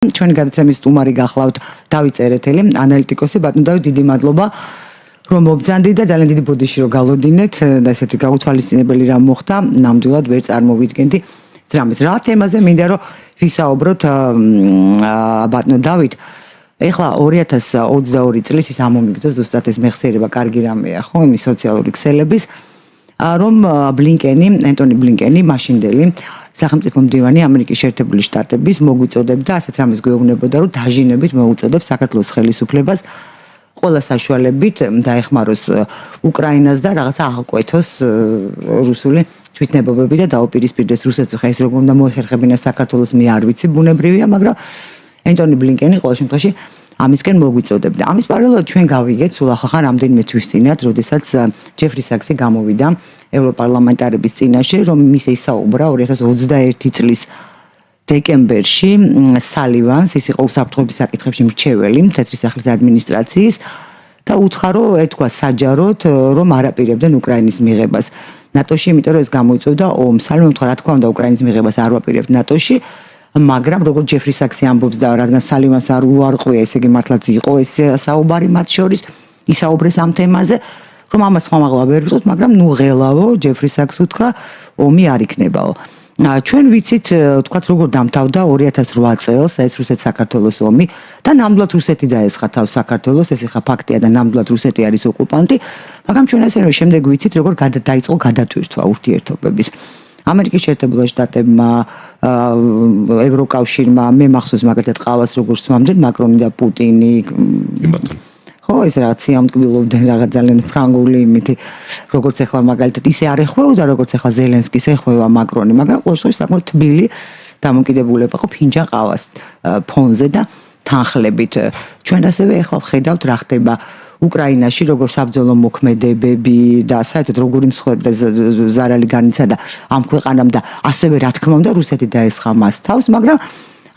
ჩვენი გადაცემის სტუმარი გახლავთ დავით წერეთელი, ანალიტიკოსი. ბატონო დავით, დიდი მადლობა რომ მოგზანდით და ძალიან დიდი ბოდიში რომ გალოდინეთ და ესეთი გაუთვალისწინებელი რამ მოხდა, ნამდვილად ვერ წარმოვიდგენდი რამეს. რა თემაზე მინდა რომ ვისაუბროთ ბატონო დავით? ეხლა 2022 წლის ის ამომიგზო ზუსტად ეს მეხსიერება კარგი რამეა, ხო, იმის სოციალური ქსელების, რომ ენტონი ბლინკენი, მაშინდელი სახელმწიფო მდივანი ამერიკის შეერთებული შტატების მოგვიწოდებდა, ასეთ რამეს გვეუბნებოდა, რომ დაჟინებით მოუწოდებს საქართველოს ხელისუფლებას ყველა საშუალებით დაეხმაროს უკრაინას და რაღაცა აღკვეთოს რუსული თვითნებობები და დაუპირისპირდეს რუსეთს. ხა ეს როგორ უნდა მოეხერხებინა საქართველოს, მე არ ვიცი, ბუნებრივია, მაგრამ ენტონი ბლინკენი ყოველ შემთხვევაში ამისკენ მოგვიწოდებდა. ამის პარალელურად ჩვენ გავიგეთ სულ ახლა რამდენიმე თვის წინათ, როდესაც ჯეფრი საქსი გამოვიდა ევროპარლამენტარების წინაშე, რომ მის ისაუბრა 2021 წლის დეკემბერში სალივანს, ის იყო უსაფრთხოების საკითხებში მრჩეველი თეთრი სახლის ადმინისტრაციის და უთხრა, ეთქვა საჯაროდ, რომ არ აპირებდნენ უკრაინის მიღებას ნატოში, იმიტომ რომ ეს გამოიწვევდა ომს. სალივანმა უთხრა, რა თქმა უნდა, უკრაინის მიღებას არ ვაპირებთ ნატოში, მაგრამ როგორც ჯეფრი საქსი ამბობს და რადგან სალივანს არ უარყვია, ესე იგი მართლაც იყო ეს საუბარი მათ შორის, ისაუბრეს ამ თემაზე, რომ ამას ხმამაღლა ვერ ვიტყოთ, მაგრამ ნუ ღელავო, ჯეფრი საქსი უთხრა, ომი არ იქნებაო. ჩვენ ვიცით, თქვათ, როგორ დამთავრდა 2008 წელს ეს რუსეთ-საქართველოს ომი და ნამდვილად რუსეთი დაესხა თავს საქართველოს, ეს ხა ფაქტია და ნამდვილად რუსეთი არის ოკუპანტი, მაგრამ ჩვენ ასევე შემდეგ ვიცით, როგორ დაიწყო გადატვირთვა ურთიერთობების. ამერიკის შეერთებულ შტატებმა, ევროკავშირმა, მე მახსოვს მაგალითად ყავას როგორ სვამდნენ მაკრონი და პუტინი. ხო, ეს რაღაც სიამტკბილობდნენ რაღაც ძალიან ფრანგული იმითი, როგორც ახლა მაგალითად ისე არ ეხვეოდა, როგორც ახლა ზელენსკის ეხვევა მაკრონი, მაგრამ ყოველ შემთხვევაში საკმაოდ თბილი დამოკიდებულება იყო ფინჯა ყავას ფონზე და თანხლებით. ჩვენ ასევე ახლა ვხედავთ რა ხდება უკრაინაში, როგორ საბრძოლო მოქმედებები და საერთოდ როგორი მსხვერპლი ზარალი განიცადა ამ ქვეყანამ და ასევე რა თქმა უნდა რუსეთი დაესხა მას თავს, მაგრამ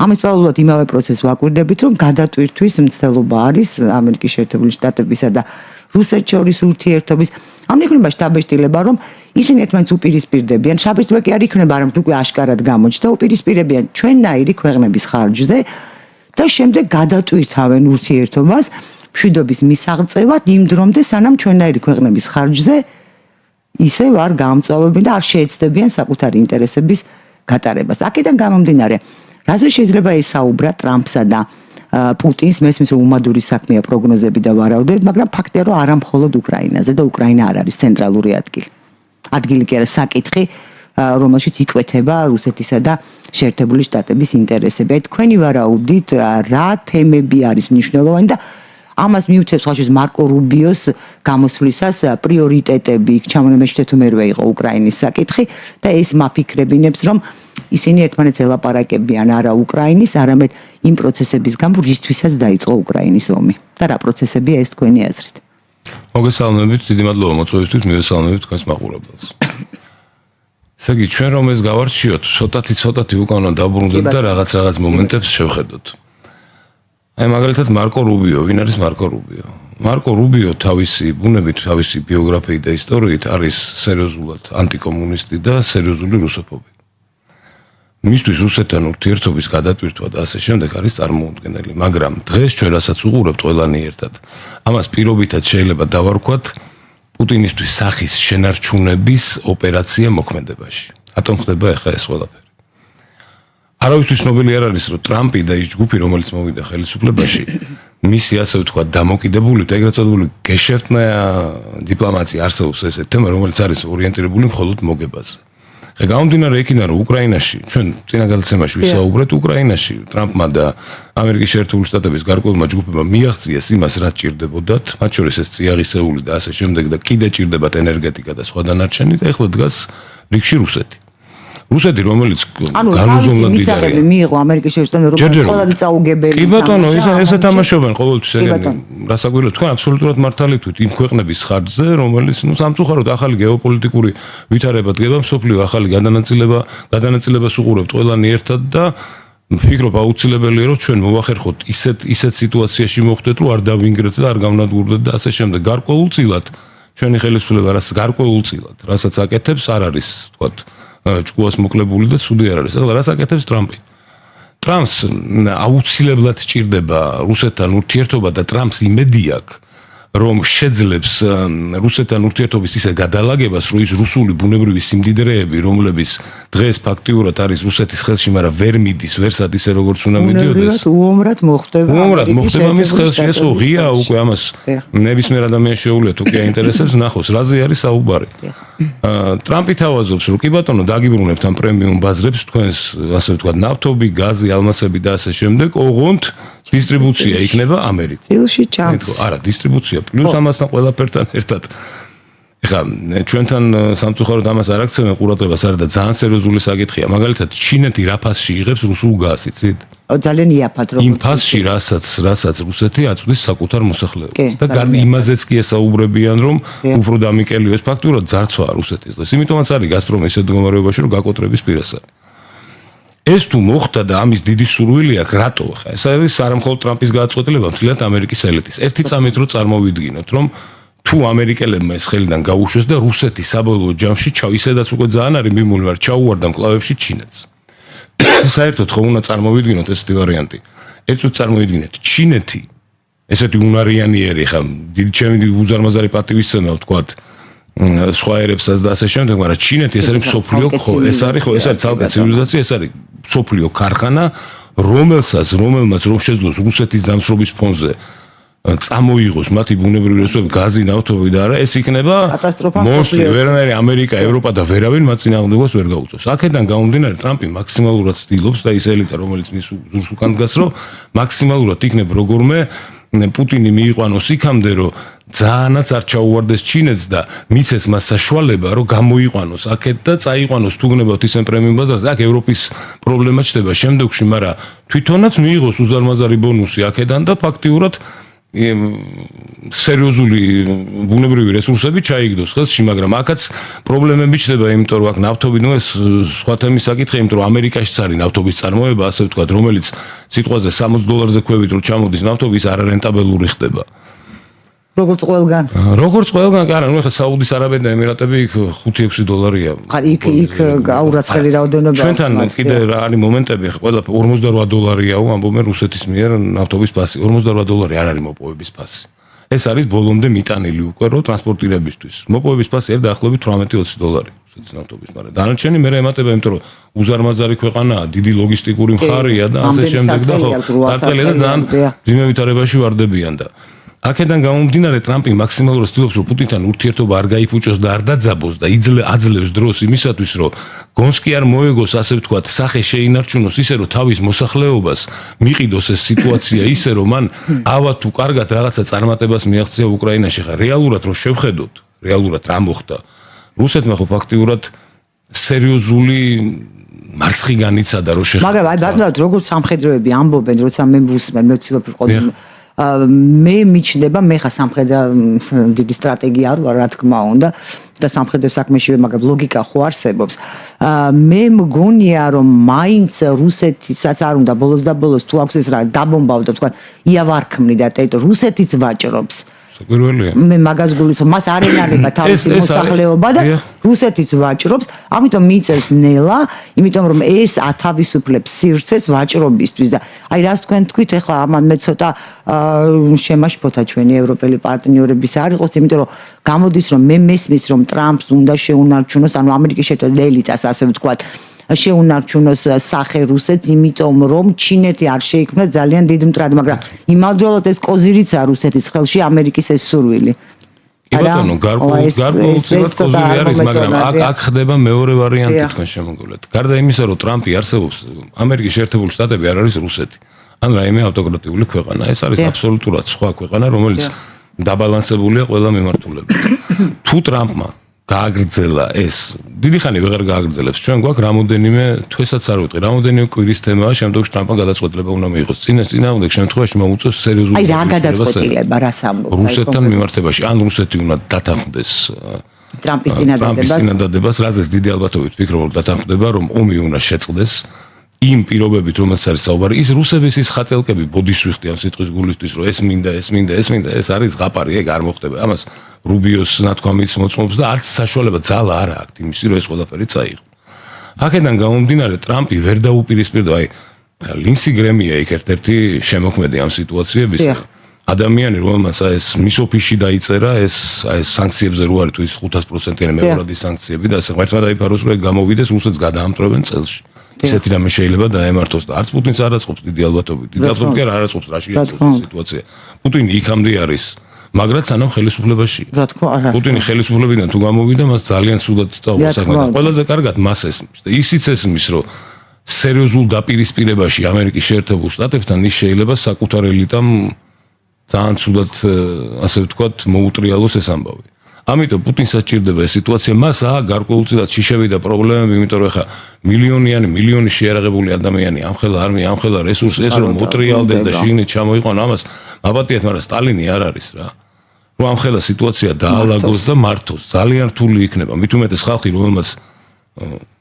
ამის პარალელურად იმავე პროცესს ვაკვირდებით, რომ გადატვირთვის მცდელობა არის ამერიკის შეერთებული შტატებისა და რუსეთს შორის ურთიერთობის. ამ იქნება შთაბეჭდილება, რომ ისინი ერთმანეთს უპირისპირდებიან, შთაბეჭდილება კი არ იქნება, არამედ უკვე აშკარად გამოჩნდა, უპირისპირებიან ჩვენნაირი ქვეყნების ხარჯზე და შემდეგ გადატვირთავენ ურთიერთობას მშვიდობის მისაღწევად იმ დრომდე, სანამ ჩვენნაირი ქვეყნების ხარჯზე ისევ არ გამწვავებენ და არ შეეცდებიან საკუთარი ინტერესების გატარებას. აქედან გამომდინარე, რაზე შეიძლება ესაუბრა ტრამპსა და პუტინს, მესმის რომ უმადური საქმეა პროგნოზები და ვარაუდები, მაგრამ ფაქტია, რომ არა მხოლოდ უკრაინაზე და უკრაინა არ არის ცენტრალური ადგილი. ადგილი კი არა, საკითხი, რომელშიც იკვეთება რუსეთისა და შეერთებული შტატების ინტერესები. თქვენი ვარაუდით, რა თემები არის მნიშვნელოვანი და ამას მიუცებს ხალხის მარკო რუბიოს გამოსვლისას პრიორიტეტები, ჩამონემეშთე თუ მერვე იყო უკრაინის საკითხი და ეს მაფიქრებინებს, რომ ისინი ერთმანეთს ელაპარაკებიან არა უკრაინის, არამედ იმ პროცესების გამო, რისთვისაც დაიწყო უკრაინის ომი. და რა პროცესებია ეს თქვენი აზრით? მოგესალმებით, დიდი მადლობა მოწვევისთვის, მივესალმებით თქვენს მაყურებელს. ესე იგი, ჩვენ რომ ეს გავარჩიოთ, ცოტათი უკანა დაბრუნდეთ და რაღაც მომენტებს შევხედოთ. აი მაგალითად მარკო რუბიო, ვინ არის მარკო რუბიო? მარკო რუბიო თავისი ბუნებით, თავისი ბიოგრაფიით და ისტორიით არის სერიოზულად ანტიკომუნისტი და სერიოზული რუსოფობი. მისთვის რუსეთთან ურთიერთობის გადატვირთვა და ასე შემდეგ არის წარმოუდგენელი, მაგრამ დღეს ჩვენ რასაც უყურებთ ყველანი ერთად, ამას პირობითად შეიძლება დავარქვათ პუტინისთვის სახის შენარჩუნების ოპერაცია მოქმედებაში. რატომ ხდება ახლა ეს ყველაფერი? არავისთვის ცნობილი არ არის, რომ ტრამპი და ის ჯგუფი, რომელიც მოვიდა ხელისუფლებაში, მისი ასე ვთქვათ დამოკიდებული და ეგრეთ წოდებული გეშეფტნაია დიპლომატია არსებობს ესეთ თემა, რომელიც არის ორიენტირებული მხოლოდ მოგებაზე. ხა გამომდინარე იქიდან, რომ უკრაინაში, ჩვენ წინა გადაცემაში ვისაუბრეთ, უკრაინაში ტრამპმა და ამერიკის შეერთებული შტატების გარკვეულმა ჯგუფებმა მიაღწიეს იმას, რაც ჭირდებოდათ, მათ შორის ეს წიაღისეული და ასე შემდეგ და კიდე ჭირდებათ ენერგეტიკა და სხვა დანარჩენი და ეხლა დგას რიგში რუსეთი. რუსეთი, რომელიც განუზომლად მდიდარია. მიიღო ამერიკის შეერთებული შტატები, რომ ყველაზე წაუგებელი. კი ბატონო, ესე თამაშობენ ყოველთვის ეგენი. რასაკვირველია, თქვენ აბსოლუტურად მართალით ვით იმ ქვეყნების ხარჯზე, რომელიც სამწუხაროდ ახალი გეოპოლიტიკური ვითარება დგება, მსოფლიო ახალი გადანაწილებას უყურებთ ყველანი ერთად და ვფიქრობ აუცილებელია, რომ ჩვენ მოვახერხოთ ისეთ სიტუაციაში მოხვდეთ, რომ არ დავინგრეთ და არ გავნადგურდეთ და ასე შემდეგ. გარკვეულწილად ჩვენი ხელისუფლება გარკვეულწილად, რასაც აკეთებს, არ არის, თქვათ, ჭკუას მოკლებული და ცუდი არ არის. ახლა რას აკეთებს ტრამპი? ტრამპს აუცილებლად სჭირდება რუსეთთან ურთიერთობა და ტრამპს იმედი აქვს რომ შეძლებს რუსეთთან ურთიერთობის ისე გადალაგებას, რომ ის რუსული ბუნებრივი სიმდიდრეები, რომლებიც დღეს ფაქტიურად არის რუსეთის ხელში, მაგრამ ვერ მიდის, ვერსად ისე როგორც უნდა მიდიოდეს. უომრად მოხდება. უომრად მოხდება მის ხელში, ეს ღია უკვე ამას ნებისმიერ ადამიანს შეუძლია თუ კი აინტერესებს ნახოს, რაზე არის საუბარი. ტრამპი თავაზობს, რომ კი ბატონო, დაგიბრუნებთ ამ პრემიუმ ბაზრებს, თქვენს ასე ვთქვათ, ნავთობი, გაზი, ალმასები და ასე შემდეგ, ოღონდ დისტრიბუცია იქნება ამერიკაში. წილში ჩამს. არა, დისტრიბუცია პლუს ამასთან ყველაფერთან ერთად. ეხლა ჩვენთან სამწუხაროდ ამას არ აქცევენ ყურადღებას, არა და ძალიან სერიოზული საკითხია. მაგალითად, ჩინეთი რა ფასში იღებს რუსულ გაზს, იცით? ძალიან იაფად როგორც იმ ფასში, რასაც რუსეთი აწვდის საკუთარ მოსახლეობას. და გარდა იმაზეც კი ესაუბრებიან, რომ უფრო დამიკელიო ეს ფაქტურად ძარცვაა რუსეთის დღეს. იმიტომაც არის გაზპრომი ისეთ მდგომარეობაში, რომ გაკოტრების პირას არის. ეს თუ მოხდა და ამის დიდი სურვილი აქვს, რატო ხა? ეს არის არა მხოლოდ ტრამპის გადაწყვეტილება, მთლიანად ამერიკის ელიტის. ერთი წამით რო წარმოვიდგინოთ, რომ თუ ამერიკელებმა ეს ხელიდან გაუშვეს და რუსეთი საბოლოო ჯამში ისედაც უკვე ძალიან არის მიმული ვარ, ჩაუვარდა მკლავებში ჩინეთს. საერთოდ ხო უნდა წარმოვიდგინოთ ესეთი ვარიანტი. ერთს წარმოვიდგინეთ, ჩინეთი ესეთი უნარიანიერი ხა, ჩემი უზარმაზარი პატივისცემა ვთქვათ, სხვა ერებსაც და ასე შემდეგ, მაგრამ ჩინეთი ეს არის სოფლიო, ხო, ეს არის ცალკე ცივილიზაცია, ეს არის სოფლიო ქარხანა, რომელმაც რომ შეძლოს რუსეთის დამცრობის ფონზე წამოიღოს მათი ბუნებრივი რესურსები, გაზი, ნავთობი და არა, ეს იქნება მონსტრი, ვერანაირი ამერიკა, ევროპა და ვერავინ მათ წინააღმდეგობას ვერ გაუწევს. აქედან გამომდინარე, ტრამპი მაქსიმალურად ცდილობს და ის ელიტა, რომელიც მის ზურს უკან დგას, რომ მაქსიმალურად იქნებ როგორმე პუტინი მიიყვანოს იქამდე, რომ ძალიანაც არ ჩაუვარდეს ჩინეთს და მიცეს მას საშუალება, რომ გამოიყვანოს აქეთ და წაიყვანოს თუ გნებავთ ისენ პრემიუმ ბაზარზე, აქ ევროპის პრობლემა ჩდება შემდეგში, მაგრამ თვითონაც მიიღოს უზარმაზარი ბონუსი აქედან და ფაქტიურად სერიოზული ბუნებრივი რესურსები ჩაიგდოს ხელში, მაგრამ აქაც პრობლემები ჩდება, იმიტომ რომ აქ ნავთობი, ნუ ეს სხვა თემის საკითხია, იმიტომ რომ ამერიკაშიც არის ნავთობის წარმოება, ასე ვთქვათ, რომელიც სიტყვაზე $60 ქვევით რო ჩამოდის ნავთობი, ის არარენტაბელური ხდება. როგორც ყველგან, არა, ნუ ეხლა საუდის არაბეთი და ემირატები იქ $5-6-ია. იქ გაურაცხელი რაოდენობა. ჩვენთან კიდე რა არის მომენტები, ყველა $48-აო ამბობენ რუსეთის მიერ ნავთობის ფასი. $48 არ არის მოპოვების ფასი. ეს არის ბოლომდე მიტანილი უკვე რო ტრანსპორტირებისთვის. მოპოვების ფასი არის დაახლოებით $18-20 რუსეთის ნავთობის, მაგრამ დანარჩენი მე ემატება, იმიტომ რომ უზარმაზარი ქვეყანაა, დიდი ლოგისტიკური მხარეა და ასე შემდეგ და ხო, კარტელია და ძალიან ძიმე ვითარებაში ვარდებიან და აქედან გამომდინარე ტრამპი მაქსიმალურად ცდილობს რომ პუტინთან ურთიერთობა არ გაიფუჭოს და არ დაძაბოს და აძლევს დროს იმისათვის რომ გონს კი არ მოეგოს ასე ვთქვათ სახე შეინარჩუნოს ისე რომ თავის მოსახლეობას მიყიდოს ეს სიტუაცია ისე რომ მან ავა თუ კარგად რაღაცა წარმატებას მიაღწია უკრაინაში ხა რეალურად რომ შევხედოთ რეალურად რა მოხდა რუსეთმა ხო ფაქტიურად სერიოზული მარცხი განიცადა რომ შეხება მაგრამ აი ბატონო როგორც სამხედროები ამბობენ როცა მე ვუსმენ მე ვცდილობ ვიყო მე მიჩნდება მე ხა სამხედრო დიდი სტრატეგია არ ვარ რა თქმა უნდა და სამხედრო საქმეშივე მაგრამ ლოგიკა ხო არსებობს მე მგონია რომ მაინც რუსეთისაც არ უნდა ბოლოს და ბოლოს თუ აქვს ეს რა დაბომბავდა თქვა იავარქმნიდა ტერიტორია რუსეთიც ვაჭრობს მე მაგას გულისხმობ მას არ ენარება თავისი მოსახლეობა და რუსეთიც ვაჭრობს ამიტომ მიიწევს ნელა იმიტომ რომ ეს ათავისუფლებს სივრცეს ვაჭრობისთვის და აი რას თქვენ თქვით ეხლა ამან მე ცოტა შემაშფოთა ჩვენი ევროპელი პარტნიორების არ იყოს იმიტომ რომ გამოდის რომ მე მესმის რომ ტრამპს უნდა შეუნარჩუნოს ანუ ამერიკის შეერთებულ ელიტას ასე ვთქვათ შეუნარჩუნოს სახე რუსეთს იმიტომ რომ ჩინეთი არ შეიქმნა ძალიან დიდ მტრად მაგრამ იმავდროულად ეს კოზირიცა რუსეთის ხელში ამერიკის ეს სურვილი ბატონო გარკვეულწილად კოზირი არის მაგრამ აქ ხდება მეორე ვარიანტი თქვენ შემოგულეთ გარდა იმისა რომ ტრამპი არსებობს ამერიკის შეერთებული შტატები არ არის რუსეთი ან რაიმე ავტოკრატიული ქვეყანა ეს არის აბსოლუტურად სხვა ქვეყანა რომელიც დაბალანსებულია ყველა მიმართულებით თუ ტრამპმა გააგრძელა ეს დიდი ხანი ვეღარ გააგრძელებს ჩვენ გვაქვს რამოდენიმე თვესაც არ ვიტყვი რამოდენიმე კვირის თემაა შემდგომში ტრამპმა გადაწყვეტილება უნდა მიიღოს წინასწინააღმდეგ შემთხვევაში მოუწევს სერიოზული აი რა გადაწყვეტილება რას ამბობ რუსეთთან მიმართებაში ან რუსეთი უნდა დათანხმდეს ტრამპის წინადადებას რაზეც დიდი ალბათობით ვფიქრობ რომ დათანხმდება რომ ომი უნდა შეწყდეს იმ პირობებით რომელსაც არის საუბარი ის რუსების ის ხაწელკები ბოდიშვიხტი ამ სიტყვის გულისთვის რომ ეს მინდა ეს არის ზღაპარი ეგ არ მოხდება ამას რუბიოს ნათქვამიც მოწმობს და არც საშუალება ძალა არა აქვს იმისი რომ ეს ყველაფერი წაიღო აქედან გამომდინარე ტრამპი ვერ დაუპირისპირდა აი ლინსი გრემია იქ ერთ-ერთი შემოქმედი ამ სიტუაციებისა. ადამიანი რომელმაც ეს მისოფიში დაიწერა ეს სანქციებზე რო არის თუ ის 500%-იანი მეორადი სანქციები და ასე ღმერთმა დაიფაროს რომ გამოვიდეს რუსეთს გადაამტრევენ წელში. ისეთი რამე შეიძლება დაემართოს და არც პუტინს არ აწყობს დიდი ალბათობით. დიდი ალბათობით არ აწყობს რა შეიწყოს სიტუაცია. პუტინი იქამდე არის, მაგრამ სანამ ხელისუფლებაში. რა თქმა არა. პუტინი ხელისუფლებიდან თუ გამოვიდა, მას ძალიან სულად წაუღო საქმე. ყველაზე კარგად მას ესმის და ისიც ესმის, რომ სერიოზულ დაპირისპირებაში ამერიკის შეერთებულ შტატებთან ის შეიძლება საკუთარ ელიტამ ძალიან სულად ასე ვთქვათ მოუტრიალოს ეს ამბავი. ამიტომ პუტინს სჭირდება ეს სიტუაცია, მას გარკვეულწილად შიშები და პრობლემები, იმიტომ რომ ხა მილიონი შეიარაღებული ადამიანი ამხელა არმია, ამხელა რესურსი ეს რომ მოტრიალდეს და შიგნით ჩამოიყვან ამას, აბატიათ, მაგრამ სტალინი არ არის რა. რომ ამხელა სიტუაცია დაალაგოს და მართოს, ძალიან რთული იქნება. მით უმეტეს ხალხი, რომელმაც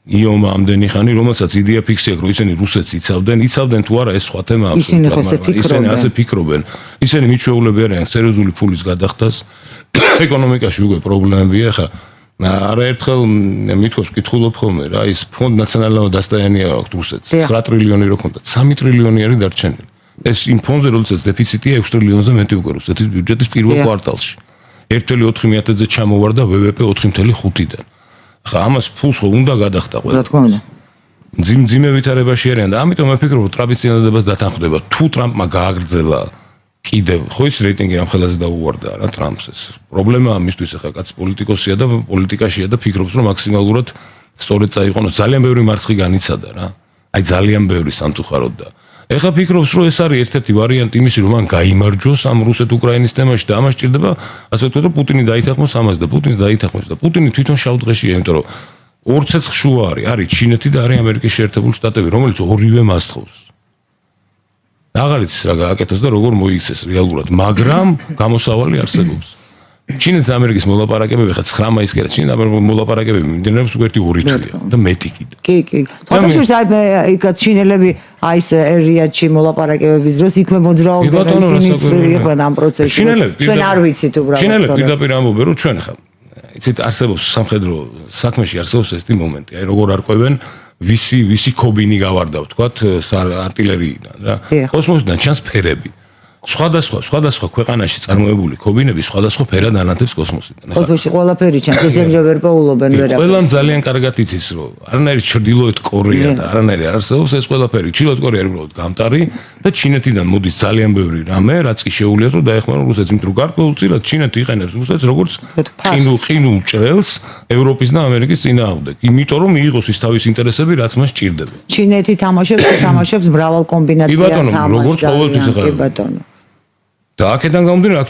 იომა ამდენი ხანი, რომელსაც იდეა ფიქსია, რომ ისინი რუსეთს იცავდნენ თუ არა ეს სხვა თემა აბსოლუტურად. ისინი ასე ფიქრობენ. ისინი მიჩვეულები არიან სერიოზული ფულის გადახდას. ეკონომიკაში უკვე პრობლემებია, ხა არაერთხელ მithქვს ვკითხულობ ხოლმე რა, ის ფონდ ნაციონალურ დასტაიანია აქვს რუსეთს, 9 ტრილიონი რო ქონდა, 3 ტრილიონი არის დარჩენილი. ეს იმ ფონდზე როდესაც დეფიციტია 6 ტრილიონზე მეტი უკვე რუსეთის ბიუჯეტის პირველ კვარტალში. 1.4%-ზე ჩამოვარდა ВВП 4.5-დან. ხა ამას ფულს ხო უნდა გადახდა ყველა. რა თქმა უნდა. ძიმე ვითარებაში არიან და ამიტომ მე ვფიქრობ, რომ ტრამპის წინადადებას დათანხმდება. თუ ტრამპმა გააგრძელა კიდევ ხო ის რეიტინგი ამ ხელაზე დაუვარდა რა ტრამპს ეს პრობლემაა მისთვის ახლა კაც პოლიტიკოსია და პოლიტიკაშია და ფიქრობს რომ მაქსიმალურად სწორედ წაიყვანოს ძალიან ბევრი მარცხი განიცადა რა აი ძალიან ბევრი სამწუხაროდ და ეხლა ფიქრობს რომ ეს არის ერთ-ერთი ვარიანტი იმისი რომ მან გაიმარჯვოს ამ რუსეთ-უკრაინის თემაში და ამას ჭირდება ასე ვთქვათ რომ პუტინი დაითანხმოს ამას და პუტინს დაითანხმოს და პუტინი თვითონ შავ დღეშია იმიტომ რომ ორ ცეცხლ შუა არის ჩინეთი და არის ამერიკის შეერთებული შტატები რომელიც ორივე მასთხოვს აღარ იცის რა გააკეთოს და როგორ მოიქცეს რეალურად, მაგრამ გამოსავალი არსებობს. ჩინეთს ამერიკის მოლაპარაკებები ხა 9 მაისს კიდე ჩინეთს მოლაპარაკებები მიმდინარეობს უკვე 2 თვეა და მეტი კიდე. კი. თვითონ აი იქ ჩინელები აი ეს რიადში მოლაპარაკებების დროს იქვე მოძრაობდნენ ისინი იყვნენ ამ პროცესში. ჩვენ არ ვიცით უბრალოდ. ჩინელები პირდაპირ ამბობენ რომ ჩვენ ხა იცით არსებობს სამხედრო საქმეში არსებობს ეს მომენტი, აი როგორ არყვევენ ვისი ქობინი გავარდა ვთქვათ артиლერიიდან რა კოსმოსიდან ჩანს ფერები სხვადასხვა ქვეყანაში წარმოებული ქობინები სხვადასხვა ფერად ანათებს კოსმოსიდან კოსმოსში ყველაფერი ჩანს ესენგრე ვერ პოულობენ ვერაფერს ყველამ ძალიან კარგად იცის რომ არანაირი ჩრდილოეთ კორეა და არანაირი არსებობს ეს ყველაფერი ჩრდილოეთ კორეა არის უბრალოდ გამტარი და ჩინეთიდან მოდის ძალიან ბევრი რამე რაც კი შეუულიათ რომ დაეხმაროს რუსეთს იმიტომ რომ გარკვეულწილად ჩინეთი იყენებს რუსეთს როგორც ყინულ ჭრელს ევროპის და ამერიკის წინააღმდეგ იმიტომ რომ მიიღოს ის თავის ინტერესები რაც მას ჭირდება ჩინეთი თამაშობს მრავალ კომბინაციად თამაშს როგორც ყოველთვის ახლა კი ბატონო და აქედან გამომდინარე აქ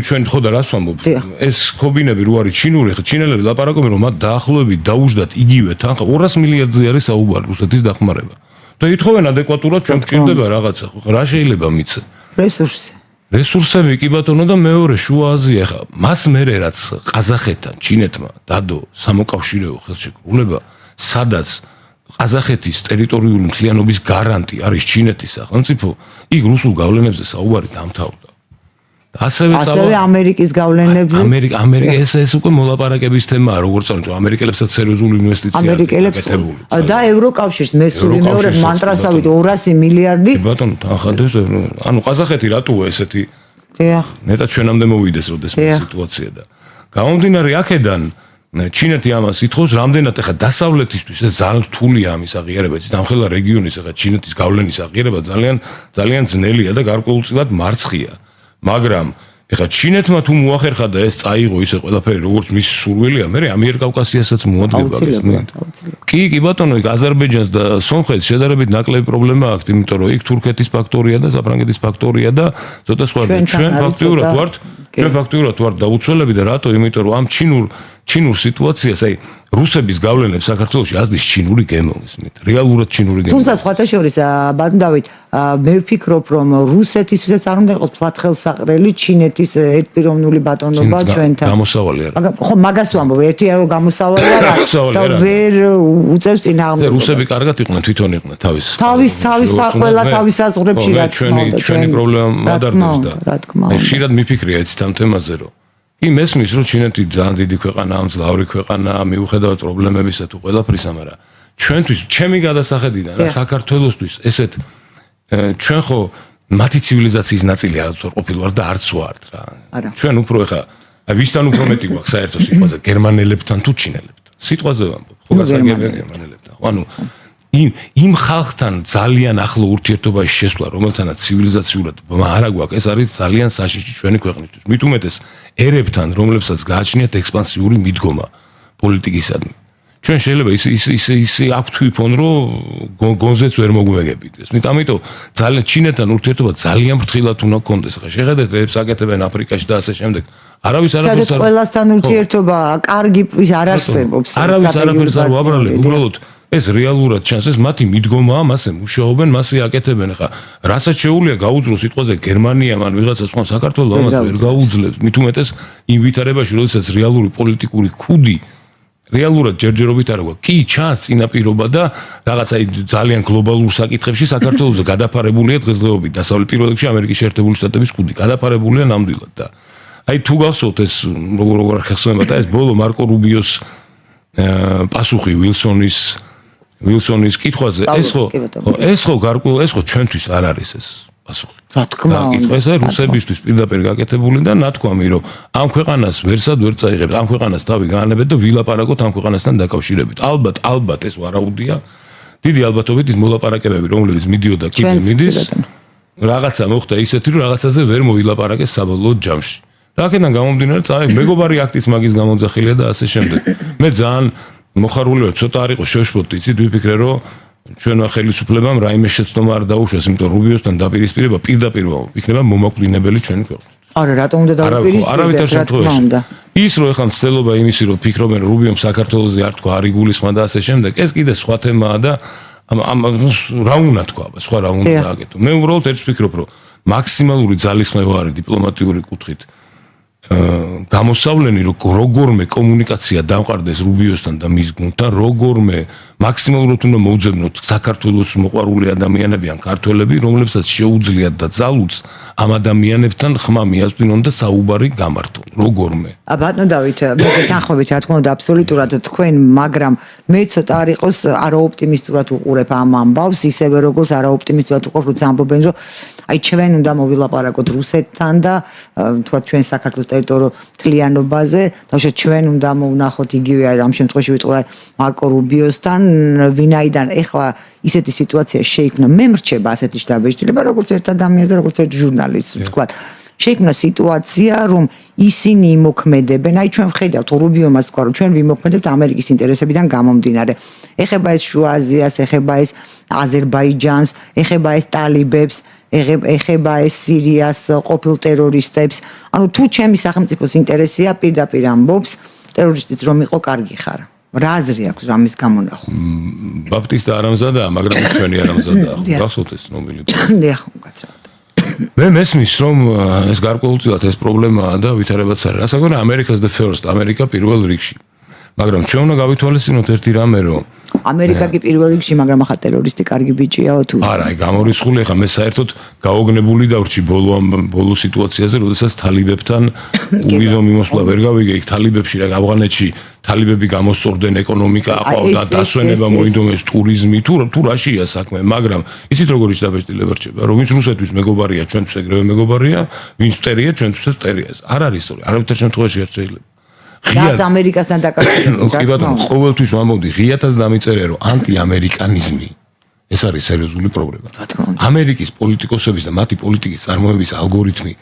ჩვენ ხო და რას ვამბობთ ეს ქობინები რო არის ჩინური ხა ჩინელები ლაპარაკობენ რომ მათ დაახლოებით დაუждათ იგივე თანხა 200 მილიარდზე არის საუბარი რუსეთის დახმარება და ითხოვენ ადეკვატურად ჩვენ გვჭირდება რაღაცა რა შეიძლება მიცე რესურსები კი ბატონო და მეორე შუა აზია ხა მას მერე რაც ყაზახეთთან ჩინეთმა დადო სამოკავშირეო ხელშეკრულება სადაც ყაზახეთის ტერიტორიული მთლიანობის გარანტი არის ჩინეთის სახელმწიფო, იქ რუსულ გავლენებზე საუბარი დამთავრდა. ასევე ამერიკის გავლენებზე ამერიკა ეს უკვე მოლაპარაკების თემაა, როგორც წამოწ ამერიკელებსაც სერიოზული ინვესტიცია აკეთებული. და ევროკავშირს მეორე მანტრასავით 200 მილიარდი. ბატონო, ახადებს ანუ ყაზახეთი რატოა ესეთი? ნეტად ჩვენამდე მოვიდეს როდესმე სიტუაცია და გამომდინარე აქედან ჩინეთი ამას ითხოვს რამდენად ახლა დასავლეთისთვის ეს ძალიან რთულია ამის აღიარება ის ამხელა რეგიონის ახლა ჩინეთის გავლენის აღიარება ძალიან ძნელია და გარკვეულწილად მარცხია მაგრამ ახლა ჩინეთმა თუ მოახერხა და ეს წაიღო ისე ყველაფერი როგორც მის სურვილია მე ამიერკავკასიასაც მოადგება კი ბატონო იქ აზერბაიჯანს და სომხეთს შედარებით ნაკლები პრობლემა აქვს იმიტომ რომ იქ თურქეთის ფაქტორია და საფრანგეთის ფაქტორია და ცოტა სხვა ჩვენ ფაქტიურად ვართ დაუცველები და რატო იმიტომ რომ ამ ჩინურ სიტუაციას აი რუსების გავლენებს საქართველოში აზდის ჩინური გემო ისმით რეალურად ჩინური გემო თუმცა სხვათა შორის ბატონ დავით მე ვფიქრობ რომ რუსეთისთვისაც არ უნდა იყოს ფლათხელსაყრელი ჩინეთის ერთპიროვნული ბატონობა ჩვენთან გამოსავალი არა ხო მაგას ვამბობ ერთია რომ გამოსავალი არა და ვერ უწევს წინააღმდეგობას რუსები კარგად იყვნენ თვითონ იყვნენ თავის ყველა თავის საზღვრებში რა ჩვენი პრობლემა მადარდებს და აი ხშირად მიფიქრია ეცით ამ თემაზე რომ კი მესმის რომ ჩინეთი ძალიან დიდი ქვეყანაა, მძლავრი ქვეყანაა, მიუხედავად პრობლემებისა თუ ყველაფრისა, მაგრამ ჩვენთვის ჩემი გადასახედიდან რა საქართველოსთვის ესეთ ჩვენ ხო მათი ცივილიზაციის ნაწილი არც ვარ ყოფილვარ და არც ვართ რა. ჩვენ უფრო ეხა ვისთან უფრო მეტი გვაქვს საერთო სიტყვაზე გერმანელებთან თუ ჩინელებთან. სიტყვაზე ვამბობ, ხო გასაგებია გერმანელებთან. ხო ანუ იმ ხალხთან ძალიან ახლო ურთიერთობაში შესვლა, რომელთანაც ცივილიზაციურად არა გვაქვს, ეს არის ძალიან საშიში ჩვენი ქვეყნისთვის. მით უმეტეს ერებთან, რომლებსაც გააჩნიათ ექსპანსიური მიდგომა პოლიტიკისადმი. ჩვენ შეიძლება ის აქვთ თვითონ რომ გონზეც ვერ მოგვეგებით ეს. ამიტომ ძალიან ჩინეთთან ურთიერთობა ძალიან ფრთხილად უნდა გქონდეს. ხა შეხედეთ რებს აკეთებენ აფრიკაში და ასე შემდეგ. არავის არაფერს არ ყველასთან ურთიერთობა კარგი ის არ არსებობს. არავის არაფერს არ ვაბრალებ, უბრალოდ ეს რეალურად ჩანს, ეს მათი მიდგომაა, მასე მუშაობენ, მასე აკეთებენ. ხა რასაც შეუძლია გაუძლო სიტყვაზე გერმანიამ ან ვიღაცა სხვა საქართველოს ამას ვერ გაუძლებს. მით უმეტეს იმ ვითარებაში, როდესაც რეალური პოლიტიკური ქუდი რეალურად ჯერჯერობით არ აქვს. კი, ჩანს წინაპირობა და რაღაცა ძალიან გლობალურ საკითხებში საქართველოს გადაფარებულია დღესდღეობით. დასავლეთ პირველ რიგში ამერიკის შეერთებული შტატების ქუდი გადაფარებულია ნამდვილად და აი თუ გახსოვთ ეს როგორ ხეხსოვნება და ეს ბოლო მარკო რუბიოს პასუხი ვილსონის კითხვაზე ეს ხო გარკვეულ ეს ხო ჩვენთვის არ არის ეს პასუხი. რა თქმა უნდა. ეს რუსებისთვის პირდაპირ გაკეთებული და ნათქვამი რომ ამ ქვეყანას ვერსად ვერ წაიღებთ, ამ ქვეყანას თავი გაანებეთ და ვილაპარაკოთ ამ ქვეყანასთან დაკავშირებით. ალბათ ეს ვარაუდია. დიდი ალბათობით ის მოლაპარაკებები, რომლებიც მიდიოდა კიდე მიდის, რაღაცა მოხდა ისეთი, რომ რაღაცაზე ვერ მოილაპარაკეს საბოლოო ჯამში. და აქედან გამომდინარე, მეგობარი აქტის მაგის გამოძახილია და ასე შემდეგ. მე ძალიან მოხარული ვარ, ცოტა არ იყო შევშფოთდი, იცით, ვიფიქრე რომ ჩვენმა ხელისუფლებამ რაიმე შეცდომა არ დაუშვეს, იმიტომ რომ რუბიოსთან დაპირისპირება პირდაპირ იქნება მომაკვდინებელი ჩვენი ქვეყნისთვის. არა, რატომ უნდა დავაპირისპირდეთ? არავითარ შემთხვევაში. ის რომ ეხლა მცდელობა იმისი რომ ფიქრობენ რომ რუბიომ საქართველოსზე არ თქვა, არ იგულისხმა და ასე შემდეგ, ეს კიდე სხვა თემაა და რა უნდა თქვა, სხვა რა უნდა გააკეთო. მე უბრალოდ ერთს ვფიქრობ, რომ მაქსიმალური ძალისხმევა არის დიპლომატიური კუთხით გამოსავლენი როგორმე კომუნიკაცია დამყარდეს რუბიოსთან და მის გუნდთან, როგორმე მაქსიმალურად უნდა მოუძებნოთ საქართველოს მოყვარული ადამიანები ან ქართველები, რომლებსაც შეუძლიათ და ძალუძს ამ ადამიანებთან ხმა მიაწვინონ და საუბარი გამართონ. როგორმე. ბატონო დავით, მე გეთანხმებით, რა თქმა უნდა, აბსოლუტურად თქვენ, მაგრამ მე ცოტა არ იყოს არაოპტიმისტურად უყურებ ამ ამბავს, ისევე როგორც არაოპტიმისტურად უყურებ, როცა ამბობენ, რომ აი ჩვენ უნდა მოვილაპარაკოთ რუსეთთან და თქვა ჩვენ საქართველოს ტერიტორიულ მთლიანობაზე, თუმცა ჩვენ უნდა მოვნახოთ იგივე ამ შემთხვევაში ვიტყვი მარკო რუბიოსთან, ვინაიდან ეხლა ისეთი სიტუაცია შეიქმნა, მე მრჩება ასეთი შთაბეჭდილება, როგორც ერთ ადამიანს და როგორც ერთ ჟურნალისტს, ვთქვა. შეიქმნა სიტუაცია, რომ ისინი იმოქმედებენ, აი ჩვენ ვხედავთ რუბიომას თქვა, რომ ჩვენ ვიმოქმედებთ ამერიკის ინტერესებიდან გამომდინარე. ეხება ეს შუა აზიას, ეხება ეს აზერბაიჯანს, ეხება ეს ტალიბებს, ეხება ეს სირიას ყოფილ ტერორისტებს. ანუ თუ ჩემი სახელმწიფოს ინტერესია, პირდაპირ ამბობს, ტერორისტიც რომ იყო, კარგი ხარ. რა აზრი აქვს რამის გამონახვა? ბაპტისტა არამზადაა, მაგრამ ჩვენი არამზადაა. გახსოვთ ეს ცნობილი? დიახ, უკაცრავად. მე მესმის რომ ეს გარკვეულწილად ეს პრობლემაა და ვითარებაც არის. რასაკვირველია, ამერიკას the first, ამერიკა პირველ რიგში. მაგრამ ჩვენ უნდა გავითვალისწინოთ ერთი რამე, რომ ამერიკა კი პირველ რიგში, მაგრამ ახლა ტერორისტი კარგი ბიჭიაო თუ არა, აი გამორიცხული ხა მე საერთოდ გაოგნებული დავრჩი ბოლო სიტუაციაზე, როდესაც თალიბებთან უვიზო მიმოსვლა ვერ გავიგე, იქ თალიბებში რა ავღანეთში თალიბები გამოსწორდნენ ეკონომიკა, აყვავდა დასვენება მოინდომეს ტურიზმი, თუ რაშია საქმე, მაგრამ იცით როგორი შთაბეჭდილება რჩება, რომ ვინც რუსეთის მეგობარია, ჩვენთვის ეგრევე მეგობარია, ვინც მტერია, ჩვენთვისაც მტერია. არ არის სწორი, არავითარ შემთხვევაში არ შეიძლება. რაც ამერიკასთან დაკავშირებით. კი ბატონო, ყოველთვის ვამბობდი, ღიათაც დამიწერე, რომ ანტიამერიკანიზმი ეს არის სერიოზული პრობლემა. ამერიკის პოლიტიკოსების და მათი პოლიტიკის წარმოების ალგორითმი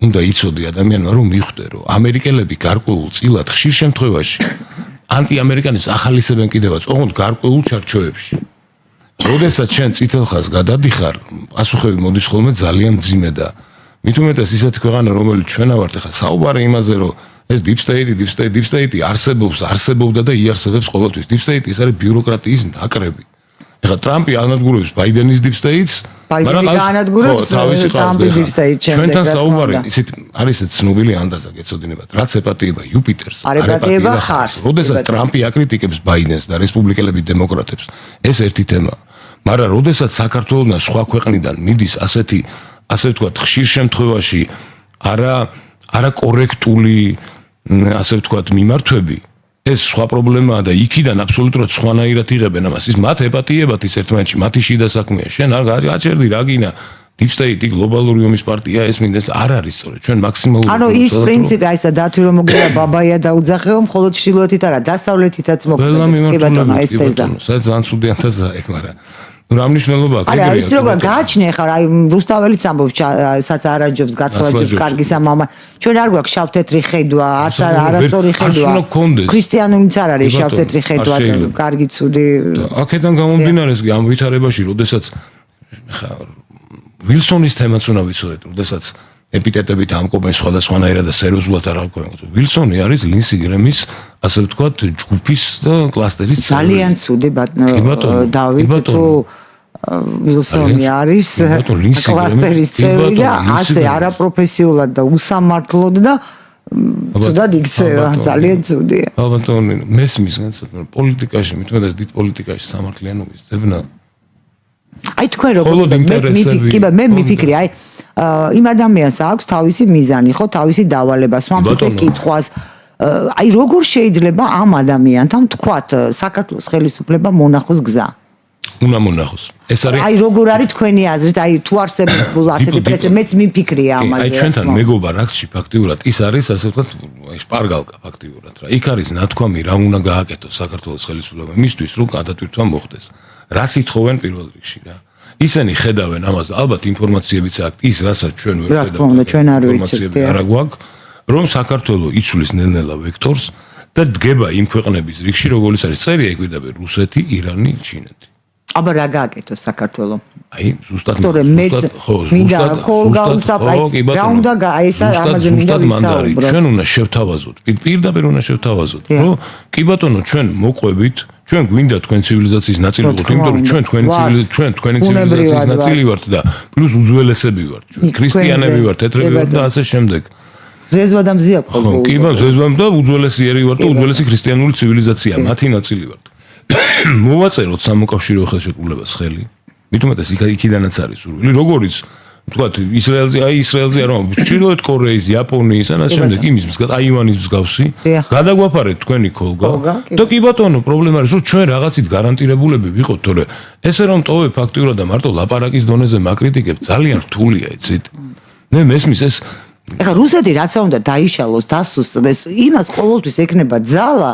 უნდა იცოდე ადამიანმა, რომ მიხვდე, რომ ამერიკელები გარკვეულ წილად ხშირ შემთხვევაში ანტიამერიკანიზმს ახალისებენ კიდევაც, ოღონდ გარკვეულ ჩარჩოებში. როდესაც შენ წითელ ხაზს გადადიხარ, პასუხები მოდის ხოლმე ძალიან მძიმე და მით უმეტეს ისეთი ქვეყანა, რომელიც ჩვენა ვართ, ახლა საუბარი იმაზე, რომ ეს deep state არსებობდა და იარსებებს ყოველთვის. deep state ის არის ბიუროკრატიის ნაკრები. ეხლა ტრამპი ანადგურებს ბაიდენის deep states, მაგრამ ანადგურებს ტრამპის deep state-ს. ჩვენთან საუბარი, ისეთ არის ეს ცნობილი ანდაზა გეცოდინებათ, რაც ეპატიება იუპიტერს, არ ეპატიება ხარს. როდესაც ტრამპი აკრიტიკებს ბაიდენს და რესპუბლიკელები დემოკრატებს, ეს ერთი თემაა. მაგრამ როდესაც საქართველოსთან სხვა ქვეყნიდან მიდის ასე ვთქვათ, ხშირ შემთხვევაში არა კორექტული ასე ვთქვათ მიმართვები, ეს სხვა პრობლემაა და იქიდან აბსოლუტურად სხვანაირად იღებენ ამას. ის მათ ეპატიებათ ის ერთმანეთში, მათი შიდა საქმეა. შენ არ გააჩერდი რა გინა Deep State გლობალური ომის პარტია ეს მინდა არ არის სწორედ. ჩვენ მაქსიმალური ანუ ის პრინციპი აი ესა დათვი რომ მოგება ბაბაია დაუძახეო, მხოლოდ ჩრდილოეთით არა, დასავლეთითაც მოგვიდეს. კი ბატონო, ეს თეზა. სადაც ძალიან ცუდი ანთაზა ეგ, მაგრამ რა მნიშვნელობა აქვს? არა, იცი როგორ გააჩნია ხარ, აი რუსთაველიც ამბობს, სადაც არაჯობს, გაცვალაჯობს კარგი სამამა. ჩვენ არ გვაქვს შავ-თეთრი ხედვა, არც არასწორი ხედვა. ქრისტიანულიც არ არის შავ-თეთრი ხედვა, კარგი ცუდი. აქედან გამომდინარე ამ ვითარებაში, როდესაც ხა ვილსონის თემაც უნდა ვიცოდეთ, როდესაც ეპიტეტებით ამკობენ სხვადასხვანაირად და სერიოზულად არ აღვქვენ. ვილსონი არის ლინსი გრემის, ასე ვთქვათ, ჯგუფის და კლასტერის წევრი. ძალიან ცუდი ბატონო დავით თუ ვილსონი არის კლასტერის წევრი და ასე არაპროფესიულად და უსამართლოდ და ცუდად იქცევა, ძალიან ცუდია. ბატონო, მესმის განსაკუთრებით პოლიტიკაში, მithumetas დიდ პოლიტიკაში სამართლიანობის ძებნა აი თქვენ როგორ მე მიფიქრი აი იმ ადამიანს აქვს თავისი მიზანი ხო თავისი დავალება სვამსზე კითხვას აი როგორ შეიძლება ამ ადამიანთან თქვათ საქართველოს ხელისუფლება მონახოს გზა უნდა მონახოს ეს არის აი როგორ არის თქვენი აზრით აი თუ არსებობს ასეთი პრეცედენტი მეც მიფიქრია ამაზე აი ჩვენთან მეგობარ აქცი ფაქტიურად ის არის ასე ვთქვათ შპარგალკა ფაქტიურად რა იქ არის ნათქვამი რა უნდა გააკეთოს საქართველოს ხელისუფლებამ მისთვის რომ გადატვირთვა მოხდეს რა სიტყვენ პირველ რიგში რა ისინი ხედავენ ამას ალბათ ინფორმაციებიც აქვს ის რასაც ჩვენ ვერ ხედავთ არა გვაქვს რომ საქართველოს იცვლის ნელ-ნელა ვექტორს და დგება იმ ქვეყნების რიგში როგორიც არის წერია იქ პირდაპირ რუსეთი, ირანი, ჩინეთი აბა რა გააკეთოს საქართველოს აი ზუსტად ხო ზუსტად რა უნდა ეს ამაზე მინდა ვისაუბრო ჩვენ უნდა შევთავაზოთ პირდაპირ უნდა შევთავაზოთ რომ კი ბატონო ჩვენ მოყვებით ჩვენ გვინდა თქვენ ცივილიზაციის ნაწილი ვართ იმიტომ რომ ჩვენ თქვენი ცივილიზაციის ნაწილი ვართ და პლუს უძველესები ვართ ჩვენ ქრისტიანები ვართ თეთრები ვართ და ასე შემდეგ ზეზვა და მზია ხო კი ბატონო ზეზვა და უძველესიერი ვართ და უძველესი ქრისტიანული ცივილიზაცია მათი ნაწილი ვართ მოვაწეროთ სამოკავშირეო ხელშეკრულებას ხელი მithumetas იქიდანაც არის სურვილი როგორიც ვთქვათ ისრაელზე არ ვამბობ ჩრდილოეთ კორეის იაპონიის ან ასე შემდეგ იმის აივანის მსგავსი გადაგვაფარეთ თქვენი ქოლგა და კი ბატონო პრობლემა არის რომ ჩვენ რაღაცით გარანტირებულები ვიყოთ თორე ესე რომ ტოვებ ფაქტიურად და მარტო ლაპარაკის დონეზე მაკრიტიკებ ძალიან რთულია იცით მე მესმის ეს ეხლა რუსეთი რაც უნდა დაიშალოს დასუსტდეს იმას ყოველთვის ექნება ძალა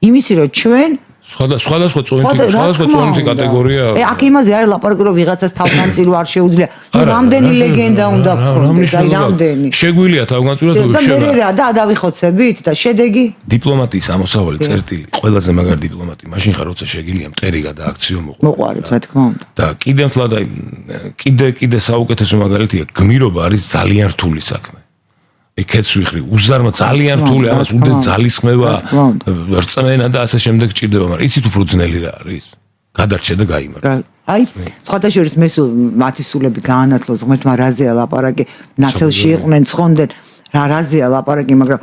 იმისი რომ ჩვენ სხვადასხვა წონითი კატეგორია აქ იმაზე არის ლაპარაკი რომ ვიღაცას თავგანწირო არ შეუძლია რამდენი ლეგენდა უნდა გქონდეს აი რამდენი შეგვიძლია თავგანწიროს და მე რა და დავიხოცებით და შედეგი დიპლომატიის ამოსავალი წერტილი ყველაზე მაგარი დიპლომატი მაშინ ხარ როცა შეგილია მტერი გადააქციო მოყვარებს რა თქმა უნდა და კიდე მთლად აი კიდე საუკეთესო მაგალითია გმირობა არის ძალიან რთული საქმე ეკეთს ვიხრი უზარმა ძალიან რთული ამას უდე ძალისხმევა რწმენა და ასე შემდეგ ჭირდება მაგრამ იცით უფრო ძნელი რა არის გადარჩე და გაიმარჯვე აი სხვათა შორის მე მათი სულები გაანათლოს ღმერთმა რაზეა ლაპარაკი ნათელში იყვნენ ცხონდნენ რაზეა ლაპარაკი მაგრამ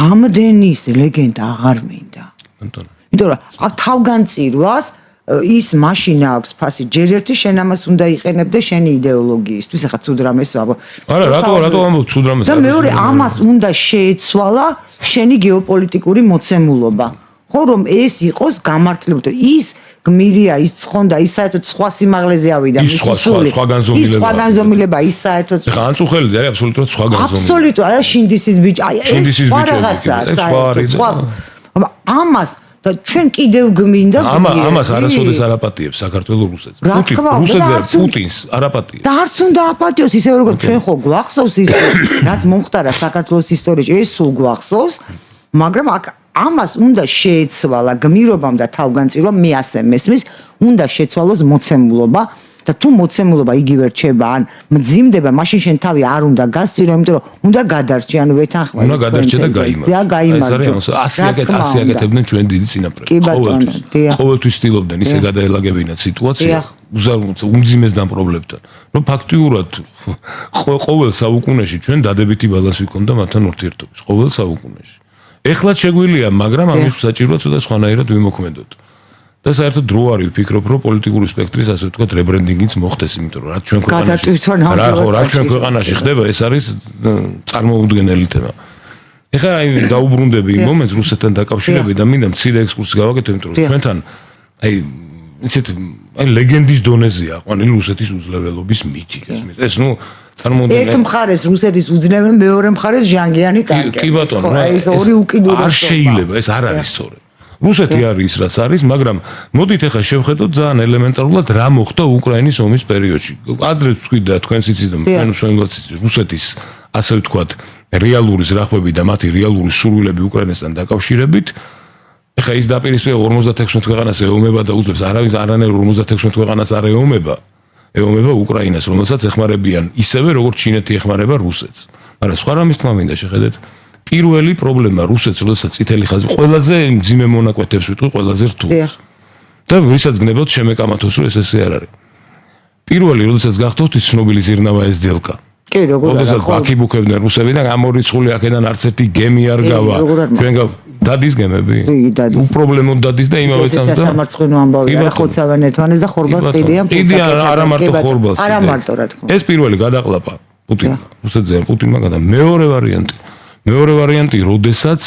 ამდენის ლეგენდა აღარ მინდა იმიტომ რომ თავგანწირვას ის მაშინა აქვს ფასი ჯერ ერთი შენ ამას უნდა იყენებდე შენი იდეოლოგიისთვის ახლა ცუდ რამეს ვაბო არა რატო ამბობ ცუდ რამეს და მეორე ამას უნდა შეეცვალა შენი გეოპოლიტიკური მოცემულობა ხო რომ ეს იყოს გამართლებული ის გმირია ის ცხონდა ის საერთოდ სხვა სიმაღლეზე ავიდა ის სხვა განზომილება ის საერთოდ ხა ანწუხელიძე არის აბსოლუტურად სხვა განზომილება აბსოლუტურად აი შინდისის ბიჭი აი ეს სხვა რაღაცაა სხვა ამას და ჩვენ კიდევ გვინდა ამას არასოდეს არაპატიებს საქართველოს რუსეთს პუტინს არაპატიებს და არც უნდა აპატიოს ისე როგორც ჩვენ ხო გვახსოვს ის რაც მომხდარა საქართველოს ისტორიაში ეს სულ გვახსოვს მაგრამ აქ ამას უნდა შეეცვალა გმირობამ და თავგანწირვამ მე ასე მესმის უნდა შეცვალოს მოცემულობა და თუ მოცემულობა იგივე რჩება ან მძიმდება მაშინ შენ თავი არ უნდა გასწირო იმიტომ რომ უნდა გადარჩე ანუ ვეთანხმები უნდა გადარჩე და გაიმარჯვე ასე აკეთებდნენ ჩვენ დიდი წინაპრები ყოველთვის ცდილობდნენ ისე გადაელაგებინათ სიტუაცია უმძიმესდან პრობლემებთან რომ ფაქტიურად ყოველ საუკუნეში ჩვენ დადებითი ბალანსი ჰქონდა მათთან ურთიერთობის ყოველ საუკუნეში ეხლა შეგვიძლია მაგრამ ამის საჭიროა ცოტა სხვანაირად ვიმოქმედოთ და საერთოდ დრო არის ვფიქრობ რომ პოლიტიკური სპექტრის ასე ვთქვათ რებრენდინგიც მოხდეს იმიტომ რომ რაც ჩვენ ქვეყანაში ხდება ეს არის წარმოუდგენელი თემა ეხლა აი დაუბრუნდები იმ მომენტს რუსეთთან დაკავშირებით და მინდა მცირე ექსკურსი გავაკეთო, იმიტომ რომ ჩვენთან აი იცით აი ლეგენდის დონეზეა ყვანილი რუსეთის უძლეველობის მითი ეს ნუ წარმოვიდგინე ერთ მხარეს რუსეთის უძლევენ, მეორე მხარეს ჟანგიანი ტანკები. კი ბატონო, ეს ორი უკიდურესობა. არ შეიძლება, ეს არ არის სწორად. რუსეთი არის ის რაც არის, მაგრამ მოდით ახლა შევხედოთ ძალიან ელემენტარულად რა მოხდა უკრაინის ომის პერიოდში. ადრე თქვიდა თქვენც იცით და ჩვენც რუსეთის ასე ვთქვათ რეალური ზრახვები და მათი რეალური სურვილები უკრაინასთან დაკავშირებით ეხლა ის დაპირისპირება 56 ქვეყანას ეომება და უძლებს არანაირ 56 ქვეყანას არ ეომება უკრაინას, რომელსაც ეხმარებიან ისევე როგორც ჩინეთი ეხმარება რუსეთს. მაგრამ სხვა რამის თქმა მინდა შეხედეთ პირველი პრობლემა რუსეთს, როდესაც წითელი ხაზი ყველაზე მძიმე მონაკვეთებს ვიტყვი, ყველაზე რთულს. და ვისაც გნებავთ შემეკამათოს რომ ესე არ არის. პირველი როდესაც გახდოთ ის ცნობილი ზირნავა ეს ძელკა. კი, როგორ არა. როდესაც ბაქიბუქებდნენ რუსები და გამორიცხული აქედან არც ერთი გემი არ გავა. ჩვენ დადის გემები? უპრობლემოდ დადის და იმავე წამს და სამარცხინო ამბავია რა ხოცავენ ერთმანეთს და ხორბალს ყიდიან ფულსაკეთებენ. არა მარტო ხორბალს. არა მარტო რა თქმა უნდა. ეს პირველი გადაყლაპა პუტინმა. რუსეთზე პუტინმა გადა. მეორე ვარიანტი, როდესაც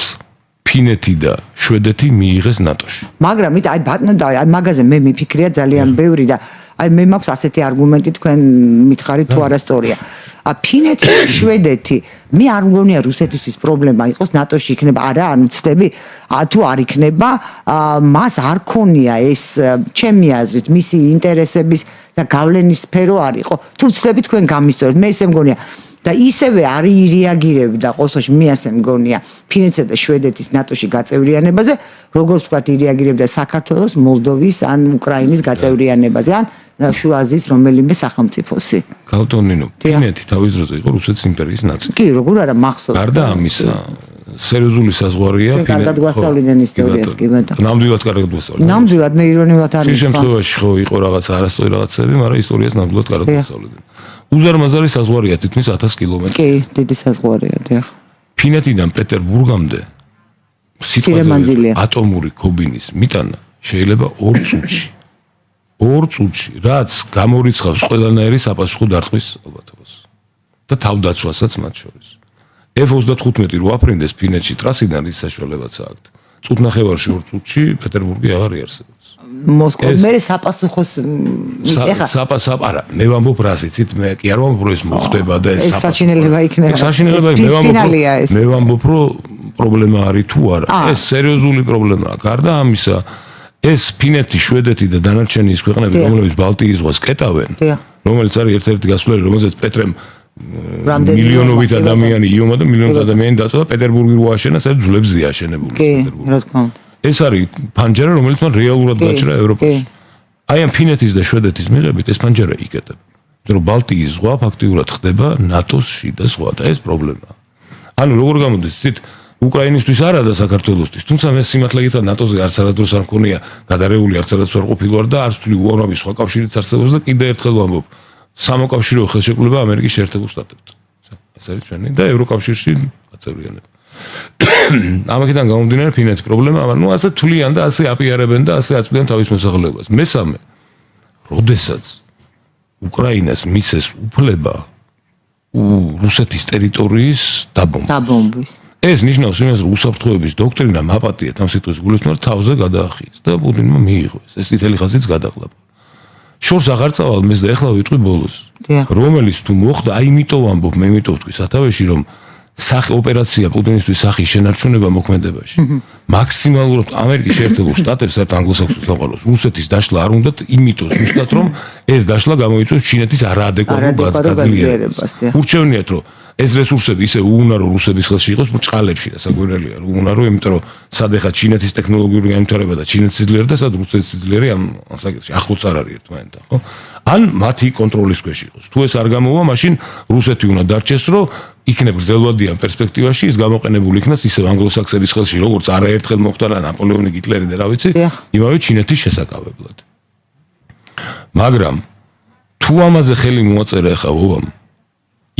ფინეთი და შვედეთი მიიღეს ნატოში. მაგრამ აი ბატონო და აი მაგაზე მე მიფიქრია ძალიან ბევრი და აი მე მაქვს ასეთი არგუმენტი თქვენ მითხარით თუ არასწორია. ფინეთი, შვედეთი, მე არ მგონია რუსეთისთვის პრობლემა იყოს ნატოში იქნება, არა, ანუ ცდები, თუ არ იქნება, მას არ ქონია ეს ჩემი აზრით, მისი ინტერესების და გავლენის სფერო არ იყო. თუ ცდები თქვენ გამისწორეთ, მე ესე მგონია და ისევე არ ირეაგირებდა ყოველთვის მე ასე მგონია ფინეთსა და შვედეთის ნატოში გაწევრიანებაზე, როგორც ვთქვათ ირეაგირებდა საქართველოს, მოლდოვის ან უკრაინის გაწევრიანებაზე ან შუა აზიის რომელიმე სახელმწიფოსი. გავტონინო, ფინეთი თავის დროზე იყო რუსეთის იმპერიის ნაწილი. კი, როგორ არა მახსოვს. გარდა ამისა, სერიოზული საზღვარია ფინეთი. კარგად გვასწავლდნენ ისტორიას კი ბატონო. ნამდვილად კარგად გვასწავლდნენ. ნამდვილად მე ირონიულად არ მის შემთხვევაში ხო იყო რაღაცა არასწორი რაღაცები, მაგრამ ისტორიას ნამდვილად კარგად გვასწავლდნენ. უზარმაზარი საზღვარია თითქმის 1000 კილომეტრი. კი, დიდი საზღვარია, დიახ. ფინეთიდან პეტერბურგამდე სიტყვაზე ატომური ქობინის მიტანა შეიძლება 2 წუთში. 2 წუთში, რაც გამორიცხავს ყველანაირი საპასუხო დარტყმის ალბათობას. და თავდაცვასაც მათ შორის. F-35 რო აფრინდეს ფინეთში ტრასიდან ის საშუალებაც აქვს. წუთნახევარში 2 წუთში პეტერბურგი აღარ იარსებობს. მოსკოვ მე საპასუხოს არა მე ვამბობ რას იცით მე კი არ ვამბობ რომ ეს მოხდება და ეს საშინელება იქნება საშინელება მე ვამბობ რომ პრობლემა არის თუ არა ეს სერიოზული პრობლემაა გარდა ამისა ეს ფინეთი შვედეთი და დანარჩენი ის ქვეყნები რომლებიც ბალტიის ზღვას კეტავენ რომელიც არის ერთ-ერთი გასვლელი რომელზეც პეტრემ მილიონობით ადამიანი იომა და მილიონობით ადამიანი დაწვა და პეტერბურგი რო აშენა სადაც ძვლებზეა აშენებული პეტერბურგი რა თქმა უნდა ეს არის ფანჯარა რომელიც მან რეალურად გაჩერა ევროპაში აი ამ ფინეთის და შვედეთის მიღებით ეს ფანჯარა იკეტება იმიტომ რომ ბალტიის ზღვა ფაქტიურად ხდება ნატოს შიდა ზღვა და ეს პრობლემაა ანუ როგორ გამოდის იცით უკრაინისთვის არა და საქართველოსთვის თუმცა მე სიმართლე გითხრა ნატოზე არც არასდროს არ მქონია გადარეული არც არასდროს არ ყოფილვარ და არც თვლი უამრავი სხვა კავშირიც არსებობს და კიდე ერთხელ ვამბობ სამოკავშირეო ხელშეკრულება ამერიკის შეერთებულ შტატებთან ეს არის ჩვენი და ევროკავშირში გაწევრიანება ამაკიდან გამომდინარე ფინეთის პრობლემა, მაგრამ ნუ ასე თვლიან და ასე აპიარებენ და ასე აწვდიან თავის მოსახლეობას. მესამე, როდესაც უკრაინას მიცეს უფლება რუსეთის ტერიტორიის დაბომბვის. ეს ნიშნავს იმას, რომ უსაფრთხოების დოქტრინამ აპატიეთ ამ სიტყვის გულისხმობ თავზე გადაახიეს და პუტინმა მიიღო ეს წითელი ხაზიც გადაყლაპა. შორს აღარ წავალ-მეს და ეხლა ვიტყვი ბოლოს. რომელიც თუ მოხდა, აი იმიტომ ვამბობ, მე იმიტომ ვთქვი სათავეში რომ სახი ოპერაცია პუტინისთვის სახის შენარჩუნება მოქმედებაში. მაქსიმალურად ამერიკის შეერთებულ შტატებს ერთ ანგლოსაქსონურ საყვარელს რუსეთის დაშლა არ უნდათ იმიტომ ვნიშნათ რომ ეს დაშლა გამოიწვევს ჩინეთის არაადეკვატურ გაძლიერებას. ურჩევნიათ რომ ეს რესურსები ისე უუნარო რუსების ხელში იყოს ბრჭყალებში და საგვირელია უუნარო იმიტომ რომ სად ეხა ჩინეთის ტექნოლოგიური განვითარება და ჩინეთის ძლიერი და სად რუსეთის ძლიერი ამ საკითხში ახლოც არ არის ერთმანეთთან ხო? ან მათი კონტროლის ქვეშ იყოს. თუ ეს არ გამოვა, მაშინ რუსეთი უნდა დარჩეს, რომ იქნებ გრძელვადიან პერსპექტივაში ის გამოყენებული იქნას ისევ ანგლოსაქსების ხელში, როგორც არაერთხელ მოხდა ნაპოლეონი, გიტლერი და რა ვიცი, იმავე ჩინეთის შესაკავებლად. მაგრამ თუ ამაზე ხელი მოაწერა ახლა ოვამ,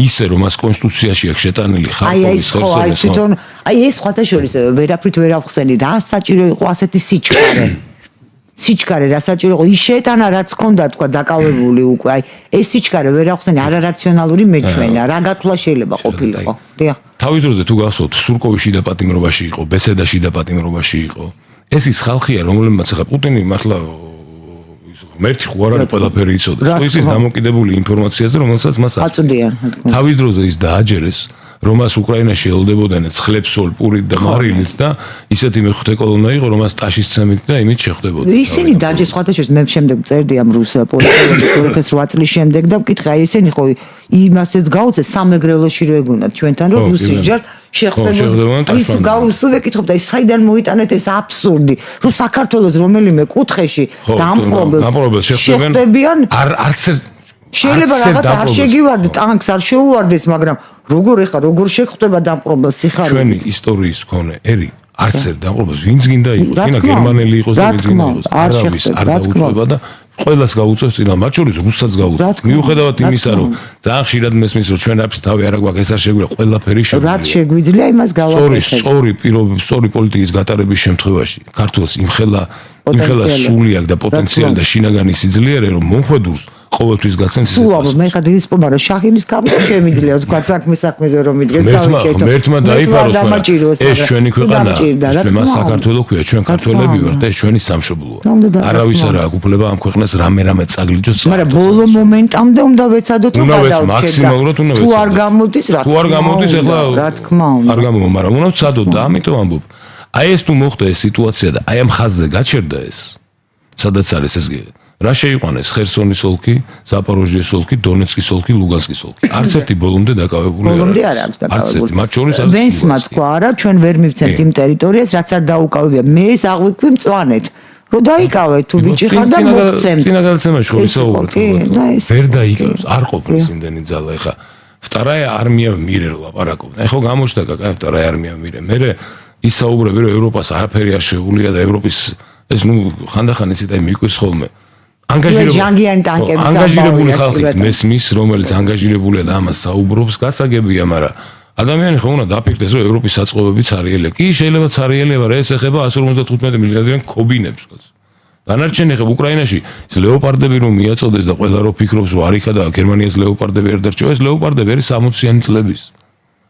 ისე რომ მას კონსტიტუციაში აქვს შეტანილი ხალხის ხელისუფლება. აი ეს სხვათა შორის ვერაფრით ვერ ახსენი, რა საჭირო იყო ასეთი სიჩქარე. სიჩქარე რა საჭირო იყო ის შეეტანა რაც ჰქონდა თქვა დაკავებული უკვე აი ეს სიჩქარე ვერ ახსენე არარაციონალური მეჩვენა რა გათვლა შეიძლება ყოფილიყო დიახ თავის დროზე თუ გახსოვთ, სურკოვი და პატიმრობაში იყო, ბესედაში და პატიმრობაში იყო. ეს ის ხალხია, რომელმაც ახლა პუტინი მართლა ღმერთი ხო არ არის ყველაფერი იცოდეს. ის ის დამოკიდებული ინფორმაციაზე, რომელსაც მას აწვდიან. თავის დროზე ის დააჯერეს, რომ მას უკრაინაში ელოდებოდნენ ცხლებს, სოლპურით და მარილით და ისეთი მეხუთე კოლონა იყო, რომ მას ტაშის ცემით და იმით შეხვდებოდა. ისინი დაჯერეს სხვადასხვა მე შემდეგ წერდი ამ რუს პოლიტიკოსებს 2008 წლის შემდეგ და ვკითხე აი ესენი ხო იმასაც გაუწეს სამეგრელოში რო ეგონათ ჩვენთან რომ რუსი ჯერ შეხვდებოდა. ის გაუსულ ვეკითხებდა ის საიდან მოიტანეთ ეს აბსურდი რომ საქართველოს რომელიმე კუთხეში დამპყრობელს შეხვდებიან არც შეიძლება რაღაც არ შეგივარდეთ ტანკს არ შეუვარდეს მაგრამ როგორ შეხვდება დამპყრობელს სიხარული ჩვენი ისტორიის მქონე ერი არც ერთ დამპყრობელს ვინც გინდა იყოს თინა გერმანელი იყოს და ვინც გინდა იყოს არავის არ გაუწვევა და ყველას გაუწევს წინა მათ შორის რუსსაც გაუწევს მიუხედავად იმისა რომ ძალიან ხშირად მესმის რომ ჩვენ აფს თავი არ აქვს ეს არ შეგვიძლია ყველაფერი შეგვიძლია რაც შეგვიძლია იმას გავაკეთოთ სწორი პირობების სწორი პოლიტიკის გატარების შემთხვევაში ქართულს იმხელა სული აქვს და პოტენციალი და შინაგანი სიძლიერე რომ მომხედურს ყოველთვის გაცემს სულ მე ხა დილის პომა რომ შახინის კამო შემიძლია თქვა საქმეზე რომ მიდგეს გავიკეთო მერთმა დაიფაროს ეს ჩვენი ქვეყანა ჩვენ საქართველოს ქვია ჩვენ ქართველები ვართ და ეს ჩვენი სამშობლოა არავის არ აქვს უფლება ამ ქვეყნას რამე წაგლიჯოს მაგრამ ბოლო მომენტამდე უნდა ვეცადოთ რომ გადავჭერდა მაქსიმალურად უნდა თუ არ გამოდის თუ არ გამოდის ახლა რა თქმა უნდა არ გამოვა მაგრამ უნდა ვცადოთ და ამიტომ ამბობ აი ეს თუ მოხდა ეს სიტუაცია და აი ამ ხაზზე გაჩერდა ეს სადაც არის ეს რა შეიყვანეს ხერსონის ოლქი, ზაპოროჟიეს ოლქი, დონეცკის ოლქი, ლუგანსკის ოლქი. არც ერთი ბოლომდე დაკავებული არ არის. ბოლომდე არ აქვს დაკავებული. არც ერთი მათ შორის არის. ვენსმა თქვა არა, ჩვენ ვერ მივცემთ იმ ტერიტორიას, რაც არ დაუკავებია. მე ეს აღვიქვი მწვანეთ. რომ დაიკავეთ თუ ბიჭი ხარ და მოგცემთ. წინა გადაცემაში ხო ისაუბრეთ. ვერ დაიკავებს, არ ყოფნის იმდენი ძალა ეხა. Вторая армия მირე ლაპარაკობ. ეხო გამოჩნდა კაკა вторая армия მირე. მე ისაუბრები რომ ევროპას არაფერი არ შეუულია და ევროპის ეს ნუ ხანდახან ისეთ აი მიკვირს ხოლმე. ანგაჟირებული ხალხის მესმის, რომელიც ანგაჟირებულია და ამას საუბრობს, გასაგებია, მაგრამ ადამიანი ხო უნდა დაფიქრდეს, რომ ევროპის საწყობები ცარიელია. კი, შეიძლება ცარიელია, მაგრამ ეს ეხება 155 მილიარდიან ქობინებს, კაც. დანარჩენი ეხება უკრაინაში, ეს ლეოპარდები რომ მიაწოდეს და ყველა რო ფიქრობს, რომ არიქა და გერმანიას ლეოპარდები არ დარჩება, ეს ლეოპარდები არის 60-იანი წლების.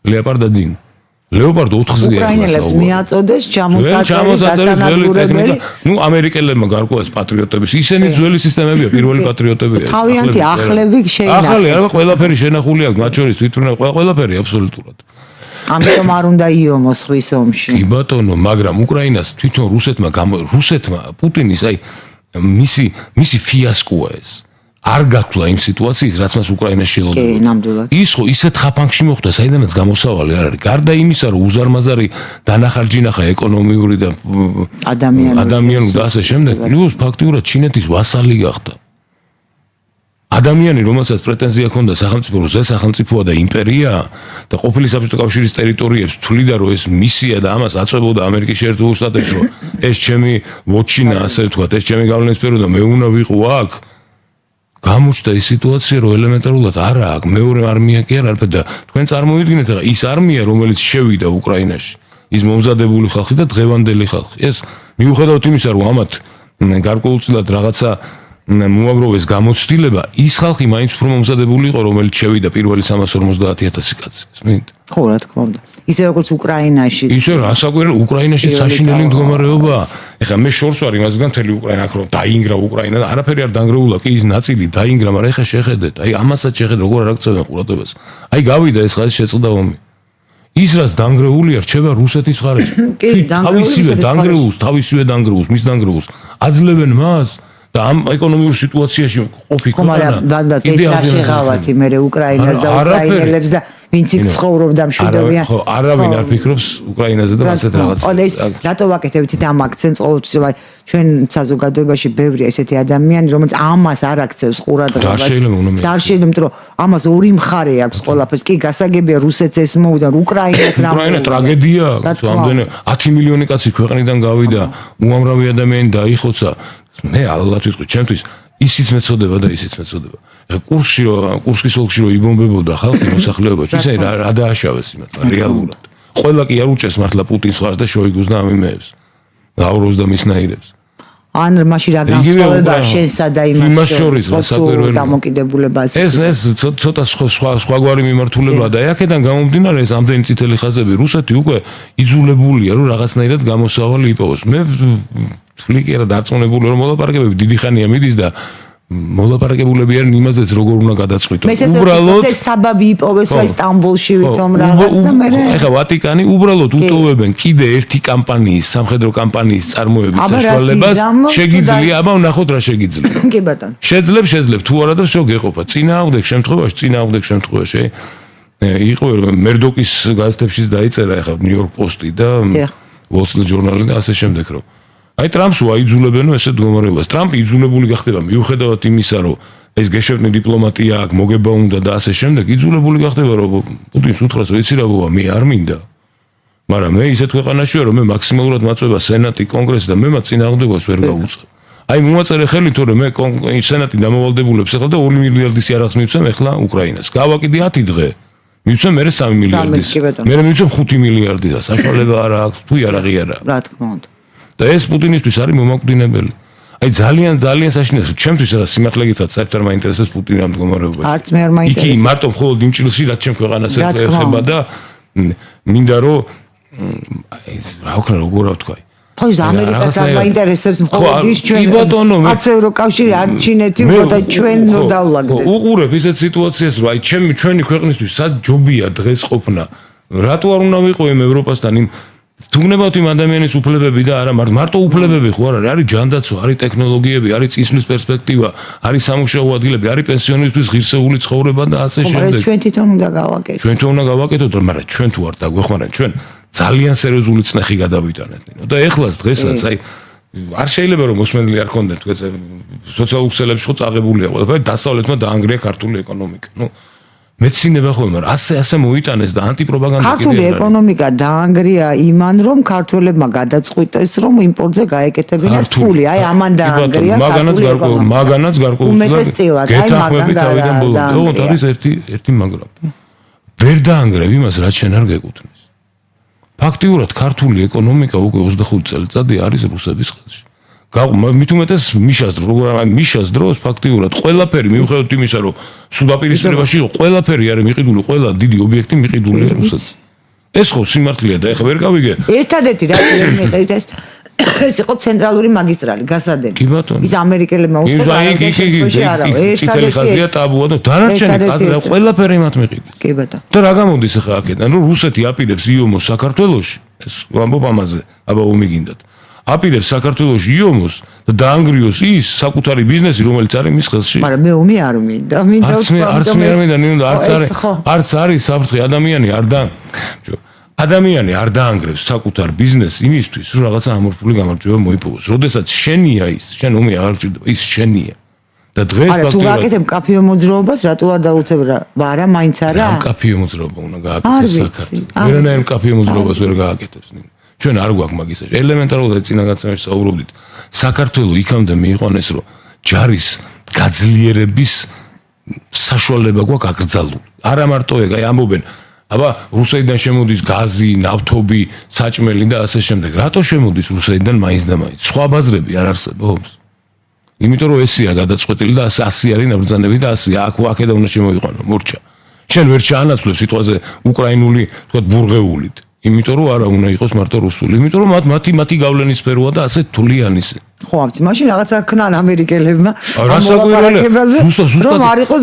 ლეოპარდა ძინ. ლეოპარდ 4-ზე უკრაინელებს მიაწოდეს ჩამოსაწერი ნუ ამერიკელებმა გარკვეულს პატრიოტების ისინი ძველი სისტემებია პირველი პატრიოტებია თავიანთი ახლები შეინახეს ახალი არა ყველაფერი შენახული აქვს მათ შორის თვითონ ყველაფერი აბსოლუტურად ამიტომ არ უნდა იომოს ხვის ომში კი ბატონო მაგრამ უკრაინას თვითონ რუსეთმა პუტინის აი მისი ფიასკოა ეს არ გათვლა იმ სიტუაციის, რაც მას უკრაინაში შეელოდება. კი, ნამდვილად. ის ხო ისეთ ხაფანგში მოხდა, საიდანაც გამოსავალი არ არის. გარდა იმისა, რომ უზარმაზარი დანახარჯინახა ეკონომიური და ადამიანური და ასე შემდეგ, პლუს ფაქტიურად ჩინეთის ვასალი გახდა. ადამიანი, რომელსაც პრეტენზია ჰქონდა სახელმწიფოს, ეს სახელმწიფოა და იმპერია და ყოფილი საბჭოთა კავშირის ტერიტორიებს თვლიდა, რომ ეს მისია და ამას აწვევდა ამერიკის შეერთებულ შტატებს, რომ ეს ჩემი ვოჩინა, ასე ვთქვათ, ეს ჩემი გავლენის სფერო და მე უნდა ვიყო აქ. გამოჩნდა ის სიტუაცია, რომ ელემენტარულად არა აქვს მეორე არმია კი არ არის და თქვენ წარმოვიდგინეთ, ახლა ის არმია, რომელიც შევიდა უკრაინაში, ის მომზადებული ხალხი და დღევანდელი ხალხი. ეს მიუხედავად იმისა, რომ ამათ გარკვეულწილად რაღაცა მოაგროვეს გამოცდილება, ის ხალხი მაინც უფრო მომზადებული იყო, რომელიც შევიდა პირველი 350,000 კაცი. ესმით? ხო, რა თქმა უნდა. ისე როგორც უკრაინაში. ისე რასაკვირველია, უკრაინაში საშინელი მდგომარეობა. ეხლა მე შორს ვარ იმასგან მთელი უკრაინა აქ რომ დაინგრა უკრაინა და არაფერი არ დანგრეულა, კი ის ნაწილი დაინგრა, მაგრამ ეხლა შეხედეთ, აი ამასაც შეხედეთ, როგორ არ აქცევენ ყურადღებას. აი გავიდა ეს ხა ეს შეწყდა ომი. ის რაც დანგრეულია, რჩება რუსეთის მხარეს. კი, თავისივე დანგრეულს, მის დანგრეულს აძლევენ მას. და ამ ეკონომიურ სიტუაციაში ყოფი ქვეყანა. კიდე აღიღავათი მე უკრაინას და უკრაინელებს და ვინც იქ ცხოვრობდა მშვიდობიან. ხო, არავინ არ ფიქრობს უკრაინაზე და ასეთ რაღაცას. ხო, ეს რატო ვაკეთებთ ამ აქცენტს ყოველთვის, რომ ჩვენ საზოგადოებაში ბევრია ესეთი ადამიანი, რომელიც ამას არ აქცევს ყურადღებას. და არ შეიძლება, რომ ამას ორი მხარე აქვს ყველაფერს. კი, გასაგებია რუსეთს ეს მოვიდა, უკრაინას რა. უკრაინა ტრაგედია, ამდენი 10 მილიონი კაცი ქვეყნიდან გავიდა, უამრავი ადამიანი დაიხოცა. მე ალბათ ვიტყვი, ჩემთვის ისიც მეწოდება და ისიც მეწოდება. კურსკის ოლქში რომ იბომბებოდა ხალხი მოსახლეობა, ისე რა დააშავეს იმათ რეალურად. ყველა კი არ უჭერს მართლა პუტინს ხარს და შოიგუს და ამ იმეებს. ლავროვს და მისნაირებს. ან მაშინ რა განსხვავება შენსა და იმას შორის საკვირველი დამოკიდებულებას ეს ცოტა სხვაგვარი მიმართულებაა და აქედან გამომდინარე ეს ამდენი წითელი ხაზები რუსეთი უკვე იძულებულია რომ რაღაცნაირად გამოსავალი იპოვოს მე თვლი კი არა დარწმუნებული რომ მოლაპარაკებები დიდი ხანია მიდის და მოლაპარაკებულები არიან იმაზეც როგორ უნდა გადაწყვიტონ უბრალოდ ეს საბაბი იპოვეს რა სტამბოლში ვითომ რაღაც და მე ეხლა ვატიკანი უბრალოდ უტოვებენ კიდე ერთი კამპანიის სამხედრო კამპანიის წარმოების საშუალებას შეგიძლია აბა ვნახოთ რა შეგიძლია კი ბატონო შეძლებ თუ არა და всё გეყოფა წინააღმდეგ შემთხვევაში იყო მერდოკის გაზეთებშიც დაიწერა ეხლა ნიუ-იორკ პოსტი და Wall Street Journal და ასე შემდეგ რომ აი ტრამპს უაიძულებენო ესეთ მდგომარეობას. ტრამპი იძულებული გახდება მიუხედავად იმისა, რომ ეს გეშეფნი დიპლომატია აქვს, მოგება უნდა და ასე შემდეგ, იძულებული გახდება, რომ პუტინს უთხრას, ვიცი რა ბობა, მე არ მინდა. მაგრამ მე ისეთ ქვეყანაშია, რომ მე მაქსიმალურად მაწვევა სენატი, კონგრესი და მე მათ წინააღმდეგობას ვერ გავუწყებ. აი მომაწერე ხელი თორე მე სენატი დამოვალდებულებს ახლა და 2 მილიარდის იარაღს მივცემ ახლა უკრაინას. გავაკიდე 10 დღე. მივცემ მე 3 მილიარდის. მე მივცემ 5 მილიარდის და საშუალება არ აქვს, თუ იარაღი არა. რა თქმა უნდა. და ეს პუტინისთვის არის მომაკვდინებელი. აი ძალიან საშინელია. ჩემთვის რა სიმართლე გითხრათ, საერთოდ არ მაინტერესებს პუტინი ამ მდგომარეობაში. არც მე არ მაინტერესებს. იქ მარტო მხოლოდ იმ ჭრილში რაც ჩემ ქვეყანას ეხება და მინდა რომ რა ვქნა როგორ ვთქვა. ხო ის ამერიკას არ მაინტერესებს მხოლოდ ის ჩვენ. არც ევროკავშირი, არც ჩინეთი, უბრალოდ ჩვენ რო დავლაგდეთ. უყურებ ისეთ სიტუაციას რომ აი ჩვენი ქვეყნისთვის სად ჯობია დღეს ყოფნა. რატო არ უნდა ვიყო იმ ევროპასთან იმ თუნებათ იმ ადამიანის უფლებები და არა მარტო უფლებები ხო არა არის ჯანდაცვა, არის ტექნოლოგიები, არის წისვლის პერსპექტივა, არის სამუშაო ადგილები, არის პენსიონერისთვის ღირსეული ცხოვრება და ასე შემდეგ. ჩვენ თვითონ უნდა გავაკეთოთ. ჩვენ თვითონ უნდა გავაკეთოთ, მაგრამ ჩვენ თუ არ დაგვეხმარენ, ჩვენ ძალიან სერიოზული წნეხი გადავიტანეთ. და ეხლაც დღესაც აი არ შეიძლება რომ მოსმენელი არ ქონდეთ, თქვენ სოციალურ ქსელებში ხო წაღებულია ყველაფერი, დასავლეთმა დაანგრია ქართული ეკონომიკა. ნუ მეცინება ხოლმე, მაგრამ ასე მოიტანეს და ანტიპროპაგანდა კიდე ქართული ეკონომიკა დაანგრია იმან, რომ ქართველებმა გადაწყვიტეს, რომ იმპორტზე გაეკეთებინათ ფული. აი ამან დაანგრია ქართული ეკონომიკა. მაგანაც გარკვეულწილად გეთანხმებით თავიდან ბოლომდე. არის ერთი მაგრამ. ვერ დაანგრევ იმას, რაც შენ არ გეკუთვნის. ფაქტიურად ქართული ეკონომიკა უკვე 25 წელიწადი არის რუსების ხელში. მით უმეტეს მიშას დროს ფაქტიურად ყველაფერი მიუხედავად იმისა რომ სუდაპირისპირებაში იყო ყველაფერი არის მიყიდული ყველა დიდი ობიექტი მიყიდულია რუსეთს ეს ხო სიმართლეა და ეხლა ვერ გავიგე ერთადერთი რა მიყიდეთ ეს იყო ცენტრალური მაგისტრალი გასადენი ის ამერიკელებმა უცხო ერთადერთი ხაზია ტაბუა და დანარჩენი ხაზი ყველაფერი მათ მიყიდა კი ბატონო და რა გამოდის ახლა აქედან რომ რუსეთი აპირებს იომოს საქართველოში ეს ვამბობ ამაზე აბა უმიგინდათ აპირებს საქართველოში იომოს და დაანგრიოს ის საკუთარი ბიზნესი რომელიც არის მის ხელში. მაგრამ მე ომი არ მინდა. არც არის საფრთხე ადამიანი არ დაანგრევს საკუთარ ბიზნესს იმისთვის რომ რაღაცა ამორფული გამარჯვება მოიპოვოს. როდესაც შენია ის, შენ ომი აღარ ჭირდება, ის შენია. და დღეს ფაქტობრივად თუ გაკეთებ კაფეო მოძრაობას რატო არ დაუწევ რა? არა, მაინც არა. ამ კაფეო მოძრაობა უნდა გააკეთოს საქართველოს. ვერანაირ კაფეო მოძრაობას ვერ გააკეთებს. ჩვენ არ გვაქვს მაგისაში. ელემენტარულად წინაგაცემში საუბრობდით. საქართველოს იქამდე მიიყვანეს, რომ ჯარის გაძლიერების საშუალება გვაქვს აკრძალული. არა მარტო ეგ, აი ამობენ, აბა რუსეთიდან შემოდის გაზი, ნავთობი, საჭმელი და ასე შემდეგ. რატო შემოდის რუსეთიდან მაინც და მაინც? სხვა ბაზრები არ არსებობს. იმიტომ რომ ესია გადაწყვეტილი და 100 არის ნაბრძანები და 100 აქედან უნდა შემოიყვანო მორჩა. შენ ვერ ჩაანაცვლებ სიტყვაზე უკრაინული, თქვა ბურღეულით. იმიტომ რომ არა უნდა იყოს მარტო რუსული. იმიტომ რომ მათი გავლენის სფეროა და ასე თულიანისე. ხო, ამც მაშინ რაღაცა ქნან ამერიკელებმა რასაკვირველია. რომ არ იყოს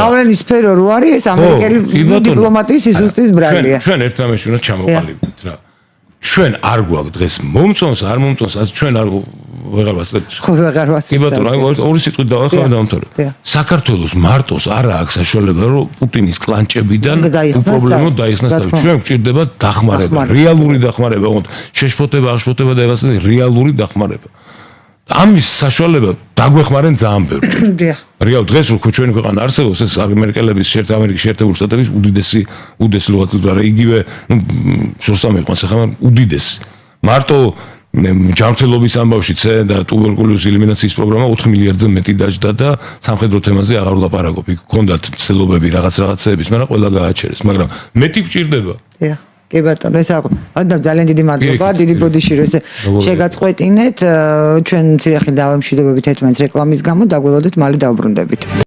გავლენის სფერო რო არის ეს ამერიკელი დიპლომატიის სისუსტის ბრალია. ჩვენ ერთამეში უნდა ჩამოყალიბდით რა. ჩვენ არ გვაქვს დღეს მომწონს, არ მომწონს, ასე ჩვენ არ ვეღარ ვასწრებთ. ხო, ვეღარ ვასწრებთ. კი ბატონო, ორი სიტყვით დავახლა დავამთავრე. საქართველოს მარტოს არ აქვს საშუალება რომ პუტინის კლანჭებიდან უპრობლემოდ დაიხსნას თავი. ჩვენ გვჭირდება დახმარება, რეალური დახმარება, ოღონდ შეშფოთება, აღშფოთება და ასე რეალური დახმარება. ამის საშუალება დაგვეხმარენ ძალიან ბევრჯერ. რეალ დღეს რო ჩვენი ქვეყანა არსებობს ეს ამერიკელების ამერიკის შეერთებული შტატების უდიდესი ლოგისტიკა რა იგივე შორს ამიყვანს ახლა უდიდესი. მარტო ჯანმრთელობის ამბავშიც და ტუბერკულოზის ელიმინაციის პროგრამა 4 მილიარდზე მეტი დაჯდა და სამხედრო თემაზე აღარ ვლაპარაკობ. იქ გქონდათ ცდილობები რაღაცეების, მაგრამ ყველა გააჩერეს, მაგრამ მეტი გვჭირდება. კი ბატონო, ეს აღვ. ანუ ძალიან დიდი მადლობა, კი, დიდი ბოდიში რომ ესე შეგაწყვეტინეთ. ჩვენ მცირე ხნით დავამშვიდობებით ერთმანეთს რეკლამის გამო, დაგველოდეთ, მალე დავბრუნდებით.